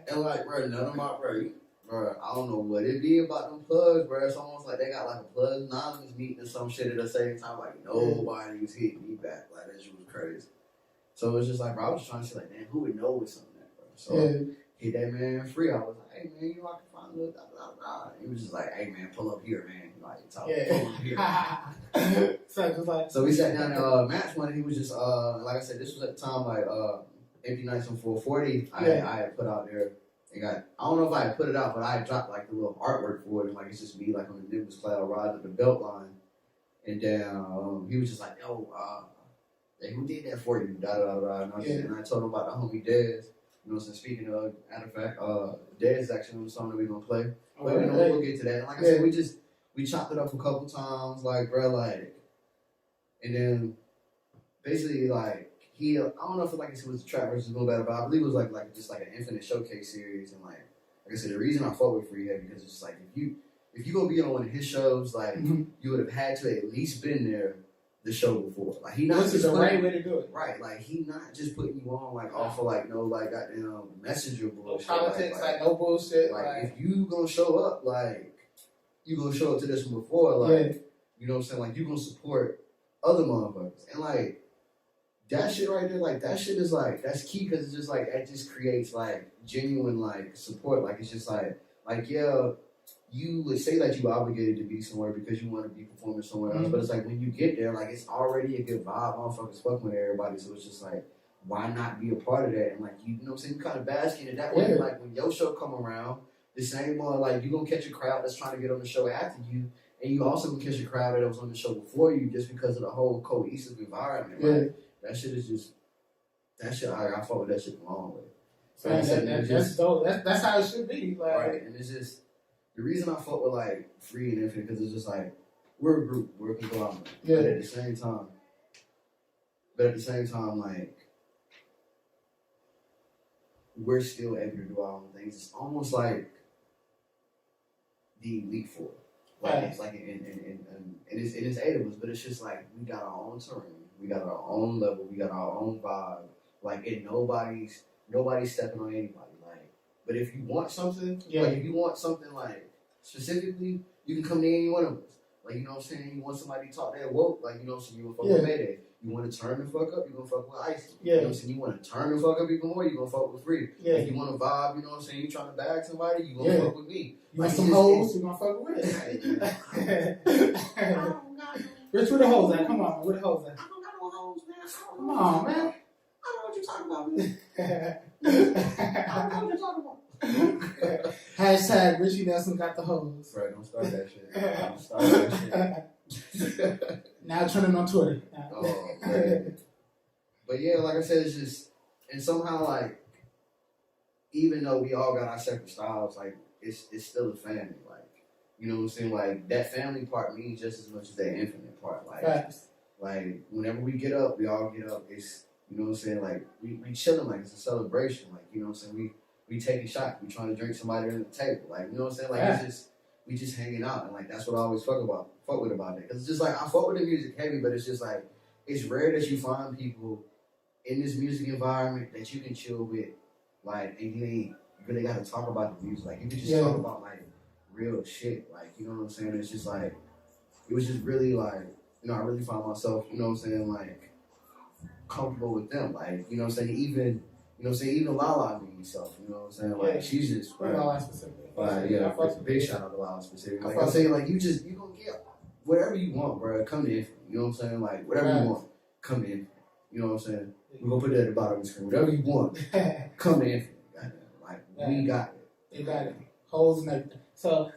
Speaker 6: And like, bro, none of my, bro, I don't know what it be about them plugs, bro. It's almost like they got like a plug anonymous meeting or some shit at the same time. Like, nobody was hitting me back. Like, that shit was crazy. So it's just like, bro, I was just trying to say, like, damn, who would know with something like that, bro? So hit that man free. I was like, hey, man, you know, I can find a little He was just like, hey, man, pull up here, man. Like, pull up here.
Speaker 4: So
Speaker 6: we sat down and matched one, and he was just, like I said, this was at the time, like, Empty Nights on 440. I had put out there. I don't know if I had put it out, but I had dropped like the little artwork for it, and like it's just me like on the Nimbus Cloud ride with the belt line, and then he was just like, "Yo, hey, who did that for you?" Da da da da. And I told him about the homie Dez. You know what I'm saying? Speaking of, matter of fact, Dez is actually on the song that we're gonna play. But you know, we'll get to that. And like I said, we chopped it up a couple times, like bro, like, and then basically like. I don't know if it was a trap versus Boom Battle, but I believe it was like just like an Infinite Showcase series, and like I said, the reason I fought with Free Head because it's just like if you gonna be on one of his shows, like you would have had to at least been there the show before. Like he not
Speaker 4: this
Speaker 6: just
Speaker 4: is the right way to do it,
Speaker 6: right? Like he not just putting you on like off of like no like goddamn messenger bullshit,
Speaker 4: no politics, like no bullshit.
Speaker 6: Like if you gonna show up, like you gonna show up to this one before, like you know what I'm saying? Like you gonna support other motherfuckers, and like. That shit right there, like that shit is like that's key because it's just like it just creates like genuine like support. Like it's just like yeah, you would say that you obligated to be somewhere because you want to be performing somewhere else, but it's like when you get there, like it's already a good vibe. Motherfuckers fucking with everybody, so it's just like why not be a part of that? And like you know what I'm saying, you kind of bask in it that way. Like when your show come around, the same one like you gonna catch a crowd that's trying to get on the show after you. And you also gonna catch a crowd that was on the show before you just because of the whole cohesive environment. Like, that shit is just I fought with that shit the long way. So
Speaker 4: that's dope. That's how it should be. Like,
Speaker 6: right, and it's just the reason I fought with like Free and Infinite because it's just like we're a group, we're a conglomerate. But at the same time, like we're still able to do our own things. It's almost like the Elite Four. Like it's like and it's 8 of us, but it's just like we got our own terrain. We got our own level. We got our own vibe. Like, and nobody's stepping on anybody. Like, but if you want something, like if you want something like specifically, you can come to any one of us. Like, you know what I'm saying? You want somebody to talk that woke, like you know what I'm saying? You want to fuck with Mayday. You want to turn the fuck up, you gonna fuck with Ice. You know what I'm saying? You want to turn the fuck up even more, you gonna fuck with Free. If you want to vibe, you know what I'm saying? You trying to bag somebody, you gonna fuck with me.
Speaker 4: You want some hoes, you gonna fuck with it. Rich, where the hoes at? Come on, where the hoes at? Come on, man.
Speaker 5: I don't know what you're talking about, man. I don't know what you're talking about.
Speaker 4: Hashtag Richie Nelson got the hoes.
Speaker 6: Right, don't start that shit. Don't start that shit.
Speaker 4: Now trending on Twitter.
Speaker 6: Oh, man. But yeah, like I said, it's just, and somehow like, even though we all got our separate styles, like it's still a family. Like, you know what I'm saying? Like that family part means just as much as that infinite part. Like,
Speaker 4: Facts.
Speaker 6: like whenever we get up, we all get up. It's, you know what I'm saying? Like we chilling, like it's a celebration. Like, you know what I'm saying? We taking shots. We trying to drink somebody at the table. Like, you know what I'm saying? Like we just hanging out, and like that's what I always fuck with about it. Cause it's just like I fuck with the music heavy, but it's just like it's rare that you find people in this music environment that you can chill with, like, and you ain't really got to talk about the music. Like you can just talk about like real shit. Like, you know what I'm saying? It's just like it was just really like, you know, I really found myself, you know what I'm saying, like comfortable with them. Like, you know what I'm saying, even, you know what I'm saying, even Lala made me self, you know what I'm saying? Like she's just
Speaker 4: Lala specific.
Speaker 6: Like, yeah, big shout out to Lala specific. Like I'm saying, like you gonna get whatever you want, bro. Come to Infinite. You know what I'm saying? Like whatever you want, come to Infinite. You know what I'm saying? We're gonna put that at the bottom of the screen. Whatever you want, come to Infinite. Like we got it.
Speaker 4: They got it. Holes and everything. So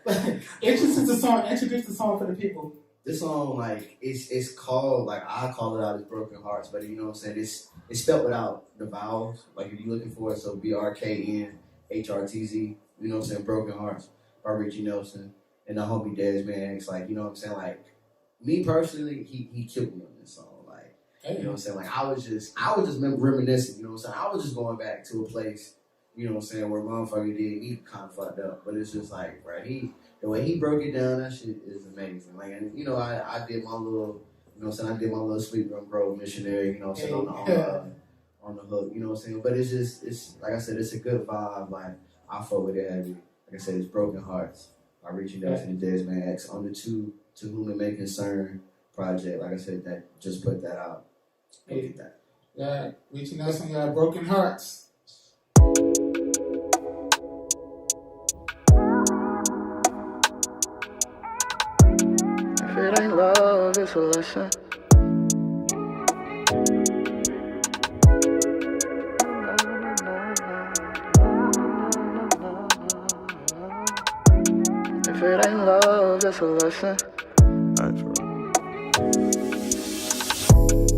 Speaker 4: introduce the song for the people.
Speaker 6: This song, like, it's called, like, I call it out as Broken Hearts, but you know what I'm saying? It's spelled without the vowels. Like, if you're looking for it, so BRKNHRTZ, you know what I'm saying? Broken Hearts by Richie Nelson and the homie Desmond X. Like, you know what I'm saying? Like, me personally, he killed me on this song. Like, you know what I'm saying? Like, I was just reminiscing, you know what I'm saying? I was just going back to a place, you know what I'm saying, where motherfucker did me kind of fucked up. But it's just like, bro, the way he broke it down, that shit is amazing. Like, and you know, I did my little, you know what I'm saying, I did my little Sweet Run Grove missionary, you know what I'm saying, on the hook, you know what I'm saying. But it's like I said, it's a good vibe. Like, I fuck with it heavy. Like I said, it's Broken Hearts by Richie Nelson and Desmond X on the To Whom It May Concern project. Like I said, that just put that out. Go get that.
Speaker 4: Yeah, Richie Nelson got Broken Hearts.
Speaker 1: If it ain't love, it's a lesson. If it ain't love, it's a lesson.
Speaker 7: Alright, for real.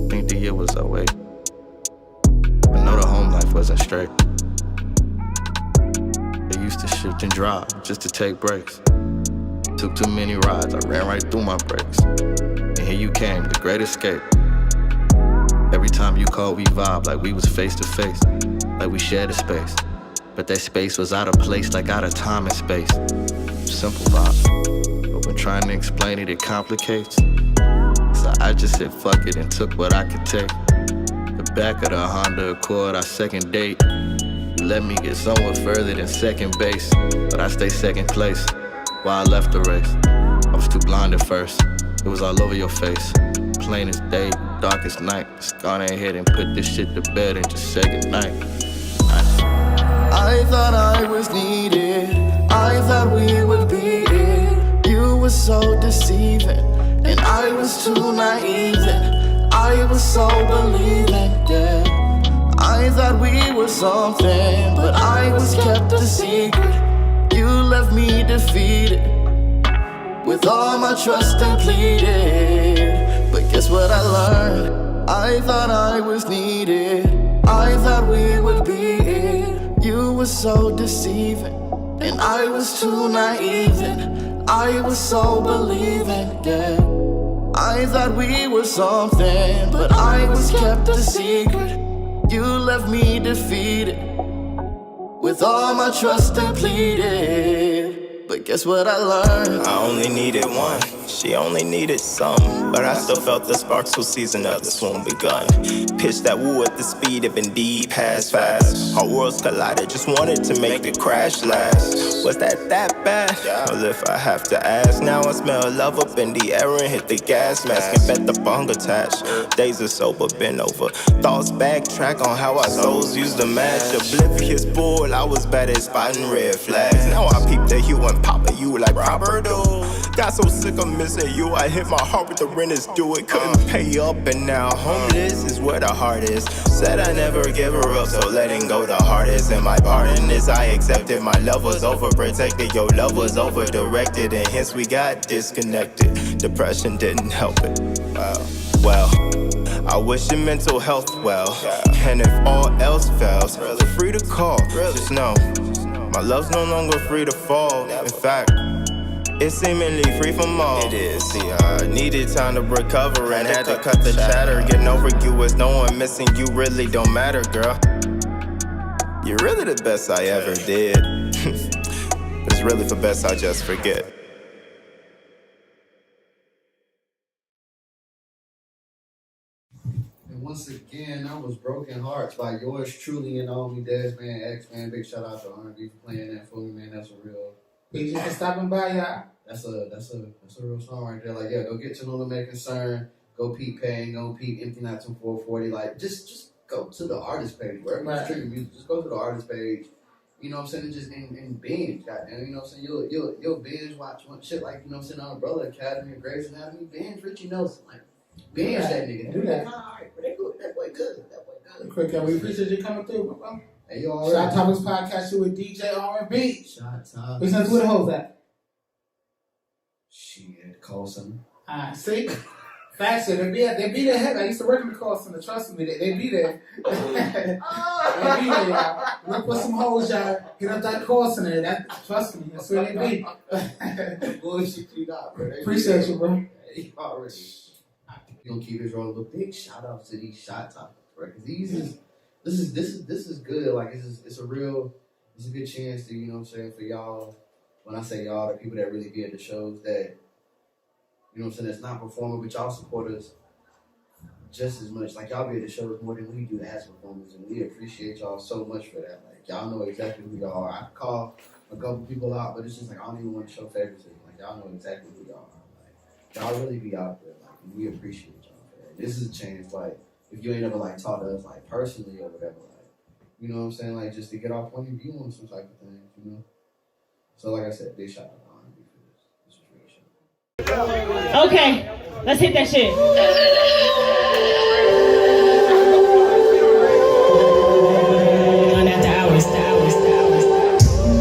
Speaker 7: Think the year was 08. I know the home life wasn't straight. They used to shift and drive just to take breaks. Took too many rides, I ran right through my brakes. And here you came, the great escape. Every time you called, we vibe like we was face to face. Like we shared a space. But that space was out of place, like out of time and space. Simple vibe. But when trying to explain it, it complicates. So I just said fuck it and took what I could take. The back of the Honda Accord, our second date. You let me get somewhat further than second base. But I stay second place. Why I left the race. I was too blind at first. It was all over your face. Plain as day, dark as night. Just gone ahead and put this shit to bed and just say goodnight.
Speaker 1: I thought I was needed. I thought we would be it. You were so deceiving, and I was too naive. And I was so believing, yeah. I thought we were something, but I was kept a secret. You left me defeated, with all my trust and pleaded. But guess what I learned? I thought I was needed. I thought we would be it. You were so deceiving, and I was too naive. And I was so believing, yeah. I thought we were something, but I was kept a secret. You left me defeated, with all my trust and pleaded. But guess what I learned?
Speaker 8: I only needed one, she only needed some. But I still felt the sparks till season of the swoon begun. Pitched that woo at the speed of indeed passed fast. Our worlds collided, just wanted to make the crash last. Was that bad? Well, if I have to ask, now I smell love up in the air and hit the gas mask and bet the bong attached. Days are sober, been over. Thoughts backtrack on how our souls used to match. Oblivious bull, I was bad at spotting red flags. Now I peep the hue and pop at you like Roberto. Got so sick of missing you, I hit my heart with the rent is due. It couldn't pay up and now homeless is where the heart is. Said I never give her up, so letting go the hardest. And my pardon is I accepted my love was overprotected. Your love was over-directed and hence we got disconnected. Depression didn't help it. Well, I wish your mental health well. And if all else fails, feel free to call. Just know, my love's no longer free to fall. In fact, it's seemingly free from all. It is. See, I needed time to recover and had to cut the chatter. Getting over you is no one missing you really don't matter, girl. You're really the best I ever did. But it's really for best I just forget.
Speaker 6: And once again, that was Broken Hearts by yours truly and only Desmond X, man. Big shout out to R&B for playing that for me, man. That's a real.
Speaker 4: Thank you for stopping by, y'all.
Speaker 6: That's a real song right there. Like, yeah, go get to know the May Concern. Go peep Pain. Go peep Empty Not 2440. Like, just go to the artist page. Wherever you stream music, just go to the artist page. You know what I'm saying? And just and binge, goddamn. You know what I'm saying? You'll binge watch one shit like, you know what I'm saying, on Umbrella Academy or Grey's Anatomy. Binge Richie Nelson. Like, binge that nigga.
Speaker 4: Do that.
Speaker 6: Alright, but that boy good.
Speaker 4: Quick, we appreciate you coming through, bro.
Speaker 6: Hey, you already.
Speaker 4: Shot Topics Podcast show with DJ R&B.
Speaker 6: Shot Topics.
Speaker 4: We sent who the hoes at?
Speaker 6: Shit, Colson.
Speaker 4: See? Fashion, they be there. I used to work in the call center. Trust me, they be there. They be there, y'all. Look for some hoes, y'all. Get up that call center. Trust me, that's where they be.
Speaker 6: Bullshit you not, bro.
Speaker 4: Appreciate you, bro.
Speaker 6: Hey, already. You gonna keep this rolling, but big shout out to these Shot Topics, bro. Cause this is good. Like it's a good chance to, you know what I'm saying, for y'all. When I say y'all, the people that really be at the shows that, you know what I'm saying, that's not performing, but y'all support us just as much. Like, y'all be at the shows more than we do as performers, and we appreciate y'all so much for that. Like, y'all know exactly who y'all are. I could call a couple people out, but it's just like, I don't even want to show favoritism. Like, y'all know exactly who y'all are. Like, y'all really be out there. Like, and we appreciate y'all for that. This is a chance, like, if you ain't ever, like, talked to us, like, personally or whatever, like, you know what I'm saying? Like, just to get our point of view on some type of things, you know? So, like I said, big shout out to R&B for this. This was real shit.
Speaker 9: Okay, let's hit that shit.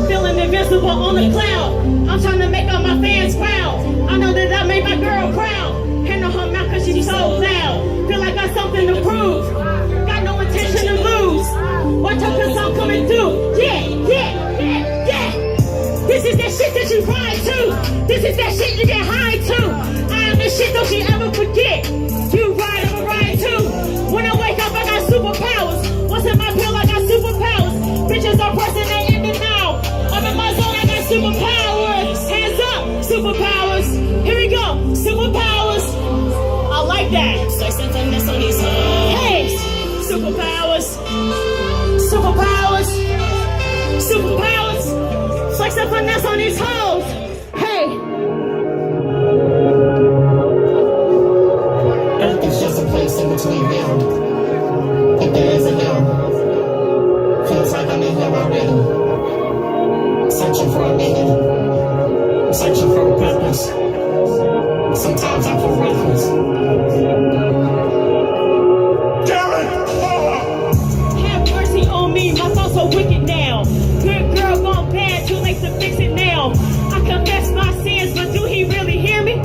Speaker 9: Feeling invincible on the cloud. I'm trying to make all my fans proud. I know that I made my girl proud. Handle her mouth cause she's so loud. Feel like I got something to prove. Got no intention to lose. Watch out cause I'm coming through. Yeah. This is that shit that you ride to. This is that shit you get high to. I am the shit, don't you ever forget. You ride, I'ma ride too. When I wake up, I got superpowers. What's in my pill, I got superpowers. Bitches are pressing, they in and out. I'm in my zone, I got superpowers. Hands up, superpowers. Here we go, superpowers. I like that. Hey, superpowers. Flex and finesse on these hoes. Hey.
Speaker 10: Earth is just a place in between now. If there is a now. Feels like I'm in here already. Searching for a meaning. Searching for a purpose. Sometimes I feel reckless.
Speaker 9: Have mercy on me, my thoughts are wicked now. Good girl gone bad, too late to fix it now. I confess my sins, but do he really hear me?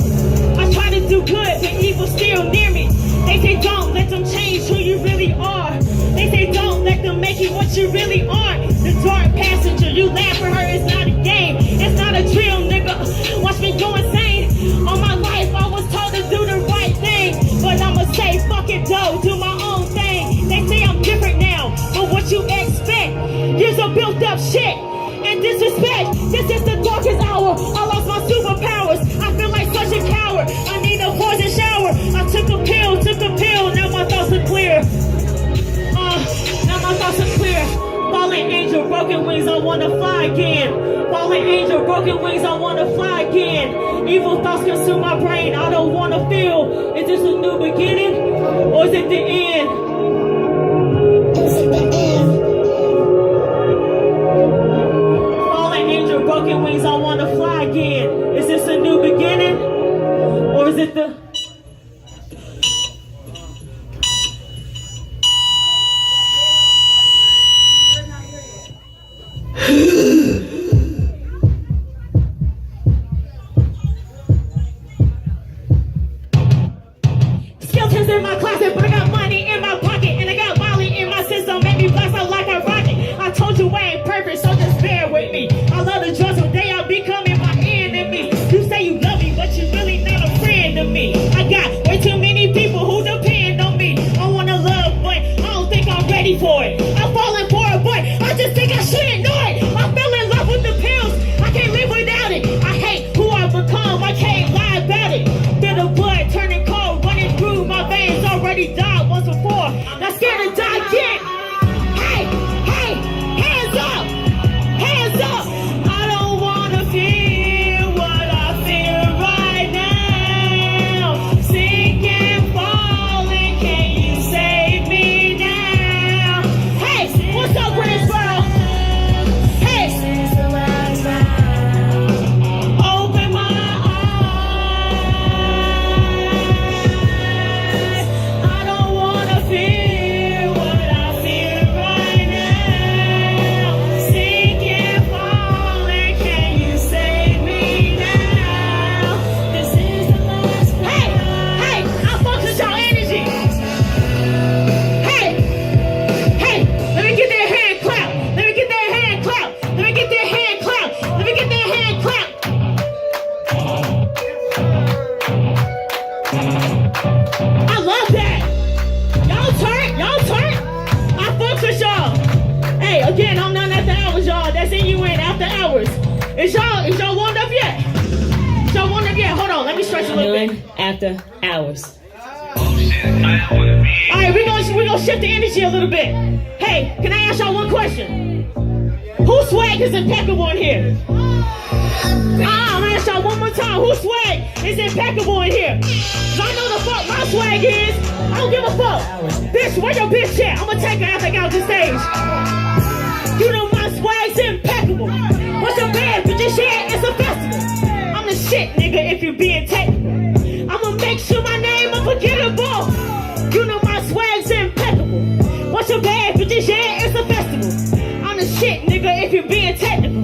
Speaker 9: I try to do good, but evil still near me. They say don't let them change who you really are. They say don't let them make you what you really aren't. The dark passenger, you laugh at her, it's not a game. It's not a drill, nigga. Watch me go insane. All my life I was told to do the right thing, but I'ma say fuck it though, do my own thing. They say I'm different now, but what you expect? Years of built up shit and disrespect. This is the darkest hour. I lost my superpowers. I feel like such a coward. I need a poison shower. I took a pill. Now my thoughts are clear. Now my thoughts are clear. Fallen angel, broken wings, I wanna fly again. Fallen angel, broken wings, I wanna fly again. Evil thoughts consume my brain. I don't wanna feel. Is this a new beginning or is it the end?
Speaker 10: Is it the end?
Speaker 9: Fallen angel, broken wings, I wanna fly again. Is this a new beginning or is it the... Skeletons in my closet, but I got my Is y'all warmed up yet? Is y'all warmed up yet? Hold on, let me stretch a little bit. After hours. Alright, we gonna shift the energy a little bit. Hey, can I ask y'all one question? Whose swag is impeccable in here? I'm gonna ask y'all one more time. Whose swag is impeccable in here? Cause I know the fuck my swag is. I don't give a fuck. Bitch, where your bitch at? I'm gonna take her after I get off the stage. You know my swag's impeccable. What's your bad bitch? Shit, it's a festival. I'm the shit, nigga, if you're being technical. I'ma make sure my name unforgettable. You know my swag's impeccable. What's your bad bitch? Shit, it's a festival. I'm the shit, nigga, if you're being technical.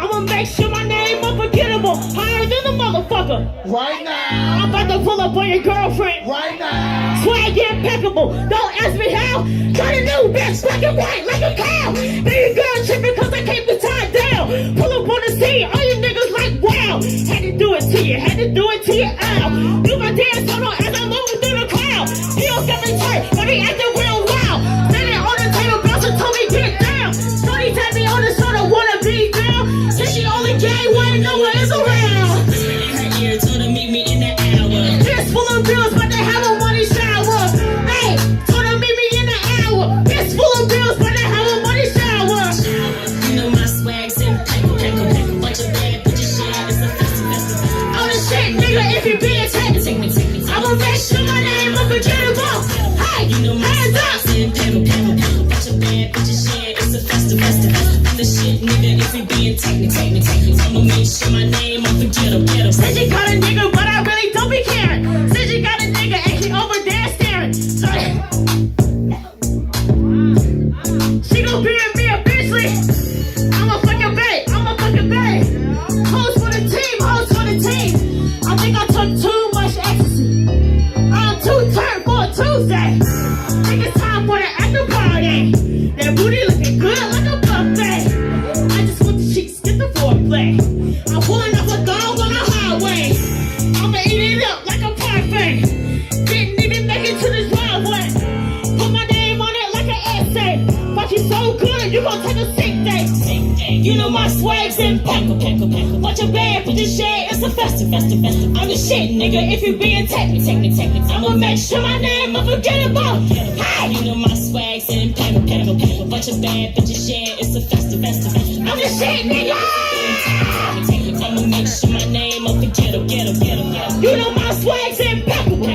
Speaker 9: I'ma make sure my name unforgettable. Higher than the motherfucker.
Speaker 4: Right now.
Speaker 9: I'm about to pull up on your girlfriend.
Speaker 4: Right now.
Speaker 9: Swag impeccable. Don't ask me how. Got a new bitch, black and white like a cow. Baby girl tripping cause I keep the time down. Pull up on the scene, all you niggas like wow. Had to do it to you, had to do it to you, ow. Do my dance solo as I'm moving through the crowd. Heels got me tight, but he acting real wild. Standing on the table, bouncer told me get down. Shorty tapped me on the shoulder, wanna be down. Said she only gay when no one is around. Her ear told her meet me in the hour. This full of bills, but they have a money shower. Hey, told her meet me in the hour. This full of bills, but they have a money shower. You know my swag's impeccable. Bunch of bad bitches, shit, it's a festival. I'm the shit, nigga, if you being technical. I'ma make sure my name unforgettable. Hey, hands up. Bunch of bad bitches, shit, it's a festival. I'm the shit, nigga, if you being technical. I'ma make sure my name unforgettable. Said you got a nigga, but I really don't be caring. Said you got a nigga and he over there staring. She gon' be in me eventually. I'm a fucking babe. Hoes for the team. I think I took too much ecstasy. I'm too turned for a Tuesday. Think it's time for the after party. That booty looking good like a buffet. I just want the cheeks, get the foreplay. I'm pulling up a dog on the highway. I'ma eat it up like a parfait. Didn't even make it to the driveway. Put my name on it like an essay. Fuck you so good, you gon' take a sick day. You know my swag's impeccable. Bunch of bad bitches, shit, it's a festival. I'm the shit, nigga, if you being technical. I'ma make sure my name unforgettable. Hey, you know my swag's impeccable. Bunch of bad bitches, shit, it's a festival. I'm the shit, nigga. I'ma make sure my name unforgettable. You know my swag's impeccable.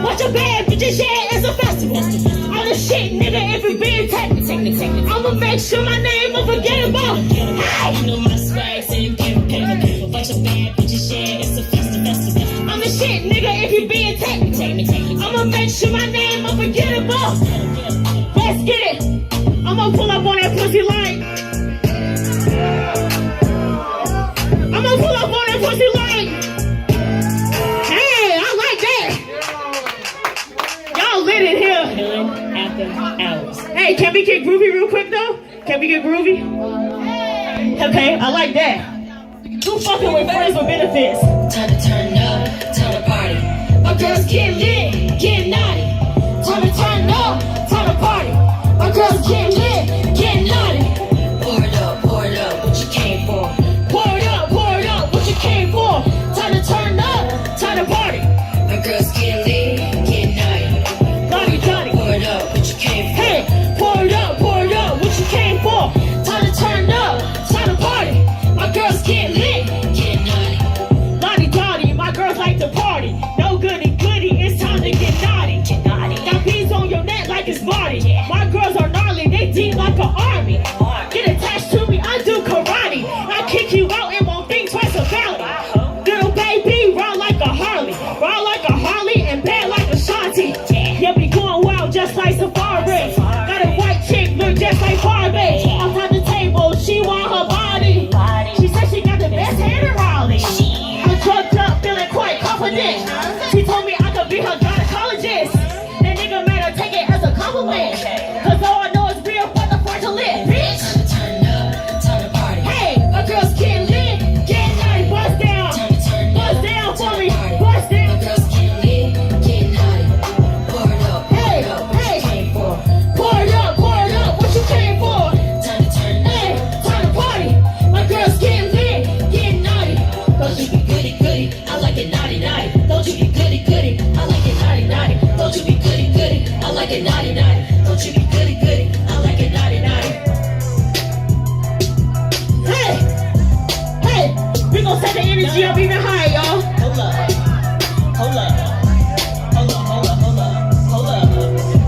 Speaker 9: Bunch of bad bitches, shit, it's a festival. I'm the shit, nigga, if you being technical. I'ma make sure my name unforgettable. Hey, you know my swag's impeccable. Bunch of bad bitches, shit, it's a festival. I'm the shit, nigga, if you being technical. I'ma make sure my name unforgettable. Let's get it. I'ma pull up on that pussy like. Hey, I like that. Y'all lit in here. After hours. Hey, can we get groovy real quick though? Can we get groovy? Okay, I like that. You fucking with friends with benefits.
Speaker 10: Time to turn up, time to party. My girls get lit, get naughty. Time to turn up, time to party. My girls get lit, get naughty. Pour it up, what you came for.
Speaker 9: Pour it up, what you came for. Time to turn up, time to party.
Speaker 10: My girls get lit, get naughty.
Speaker 9: Johnny.
Speaker 10: Pour it up, what you came for.
Speaker 9: Hey, pour it up, what you came for. Time to turn up, time to party. My girls get lit,
Speaker 10: Get naughty.
Speaker 9: Dotty, my girls like to party. No goody, it's time to get naughty. Got beads on your neck like it's body. My girls are gnarly, they deep like a energy up even higher, y'all. Hold up. Hold up. Hold up, hold up, hold up, hold up.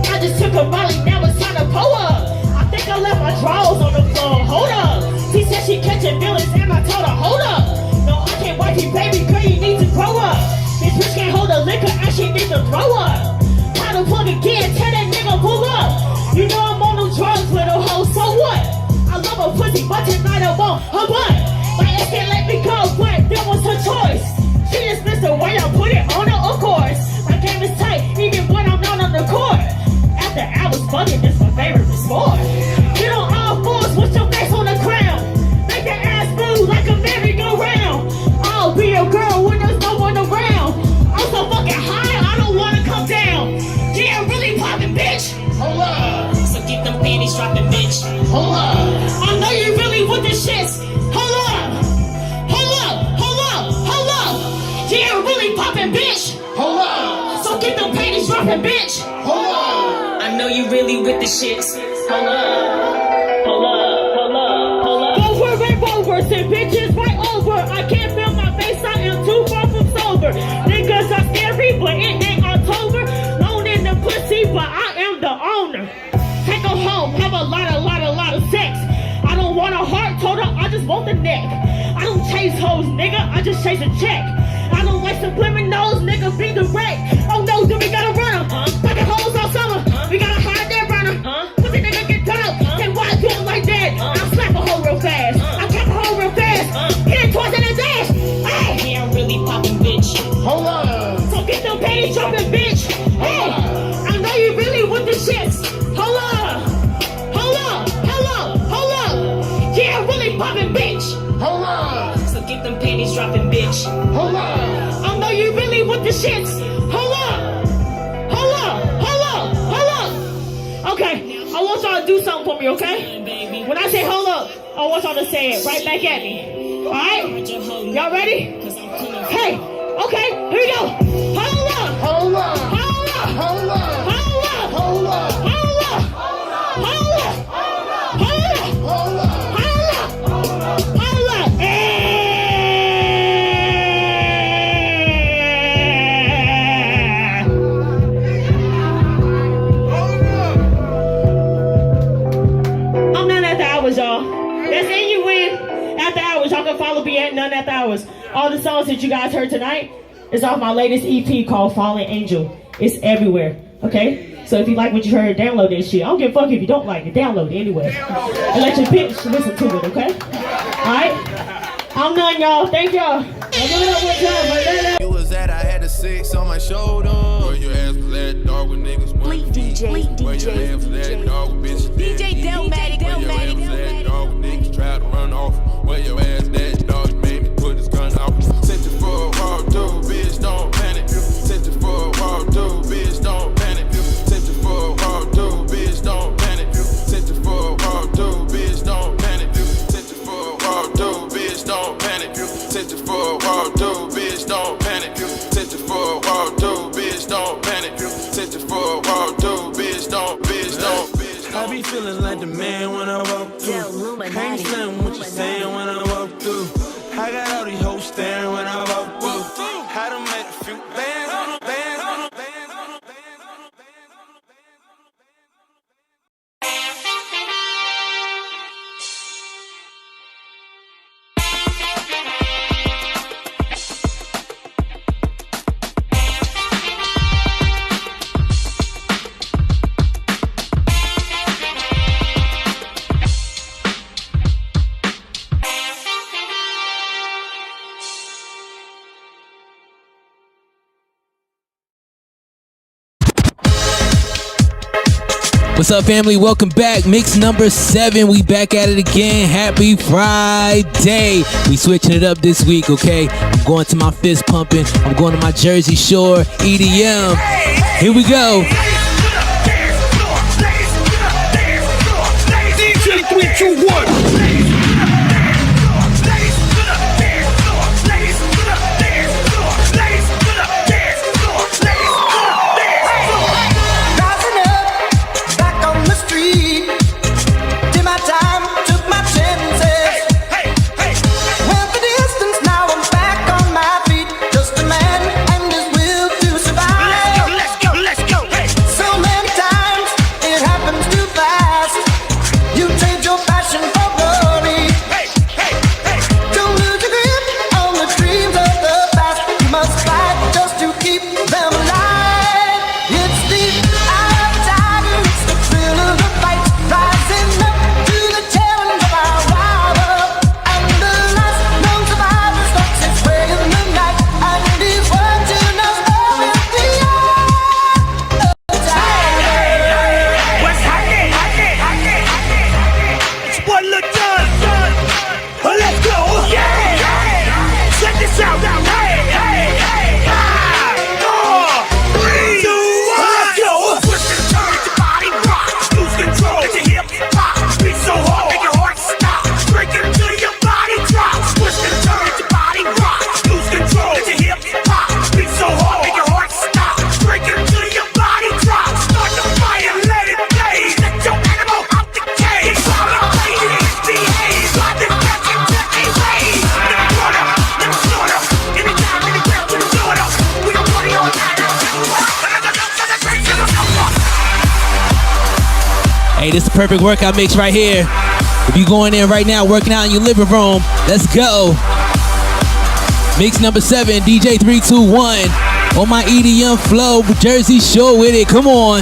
Speaker 9: I just took a molly, now it's time to pull up. I think I left my drawers on the floor. Hold up. She said she catching feelings and I told her, hold up. No, I can't wipe you, baby girl, you need to grow up. This bitch can't hold a liquor and she needs to throw up. How to plug again, tell that nigga pull up. You know I'm on them drugs with a hoe, so what? I love a pussy, but tonight I won't. Her what? My ex can't let me go, but that was her choice. She just missed the way I put it on her, of course. My game is tight, even when I'm not on the court. After hours fucking, that's my favorite sport. Get on all fours, with your face on the ground. Make that ass move like a merry-go-round. I'll be your girl when there's no one around. I'm so fucking high, I don't wanna come down. Yeah, I'm really poppin', bitch. Hold up. So get them panties dropping, bitch. Hold up. I know you really with the shits. Hold up. Hold up. Hold up. Hold up. Yeah, I'm really poppin', bitch. Hold up. So get them panties dropping, bitch. Hold up. I know you really with the shits. Hold up. Hold up. Hold up. Hold up. Over and over, send bitches right over. I can't feel my face, I am too far from sober. Niggas are scary, but it ain't October. Known in the pussy, but I am the owner. Take her home, have a lot of sex. I don't want a heart, told her I just want the neck. I don't chase hoes, nigga, I just chase a check. I don't like subliminals, nigga, be direct. Oh no, do we gotta run her? Fucking hoes all summer, we gotta hide that runner. Pussy nigga get done up, then why do it like that? I'll slap a hoe real fast, I'll cap a hoe real fast. Hit it twice in the dash, hey! Yeah, I'm really poppin', bitch. Hold on. So get them panties dropping, bitch. Hey, I know you really with the shits. Hold up. Hold up. Hold up. Hold up. Yeah, I'm really poppin', bitch. Hold up. So get them panties dropping, bitch. Hold up. I know you really with the shits. Hold up. Hold up. Hold up. Hold up. Okay, I want y'all to do something for me, okay? When I say hold up, I want y'all to say it right back at me. Alright? Y'all ready? Hey, okay, here we go. Hold up. Hold up. Hold up. Hold up. Hold up. Hold up. Hold up. Hold up. Hold up. Hold up. Hold up. I'm None After Hours, y'all. That's in you win. After Hours, y'all can follow me at None After Hours. All the songs that you guys heard tonight is off my latest EP called Fallen Angel. It's everywhere, okay? So if you like what you heard, download that shit. I don't give a fuck if you don't like it. Download it anyway. And let your bitch listen to it, okay? Alright? I'm done, y'all. Thank y'all.
Speaker 11: You was at, I had a 6 on my shoulder. Where your ass was at, dog with niggas.
Speaker 12: Bleak DJ.
Speaker 11: Where your ass was at, dog with bitches.
Speaker 12: DJ Delmatic.
Speaker 11: Where your ass was at, dog with niggas tried to run off. Where your ass at, dog made me put his gun off. Set you for a walk through, bitch, don't panic. Set you for a walk through, bitch, don't panic. Set you for a walk through, bitch, don't panic. Set you for a walk through, bitch, don't panic. Set you for a walk through, bitch, don't panic. Set you for a walk through, bitch, don't panic. Set you for a walk through, bitch, don't panic. Set you for a walk through, bitch, don't. I be feeling like the man when I walk through. Can't stand what you saying when I walk through. I got all these hoes staring when I walk through. How to make a few bands on the bands on the bands on the bands on the bands on the
Speaker 13: What's up, family? Welcome back. Mix number 7. We back at it again. Happy Friday. We switching it up this week, okay? I'm going to my fist pumping. I'm going to my Jersey Shore EDM. Here we go.
Speaker 11: DJ 321.
Speaker 14: Time, took my chances. Went the distance, now I'm back
Speaker 13: this is the perfect workout mix right here. If you going in right now, working out in your living room, let's go. Mix number 7, DJ 321 on my EDM flow, Jersey Shore with it. Come on.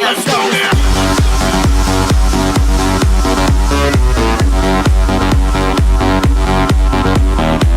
Speaker 3: Let's go now.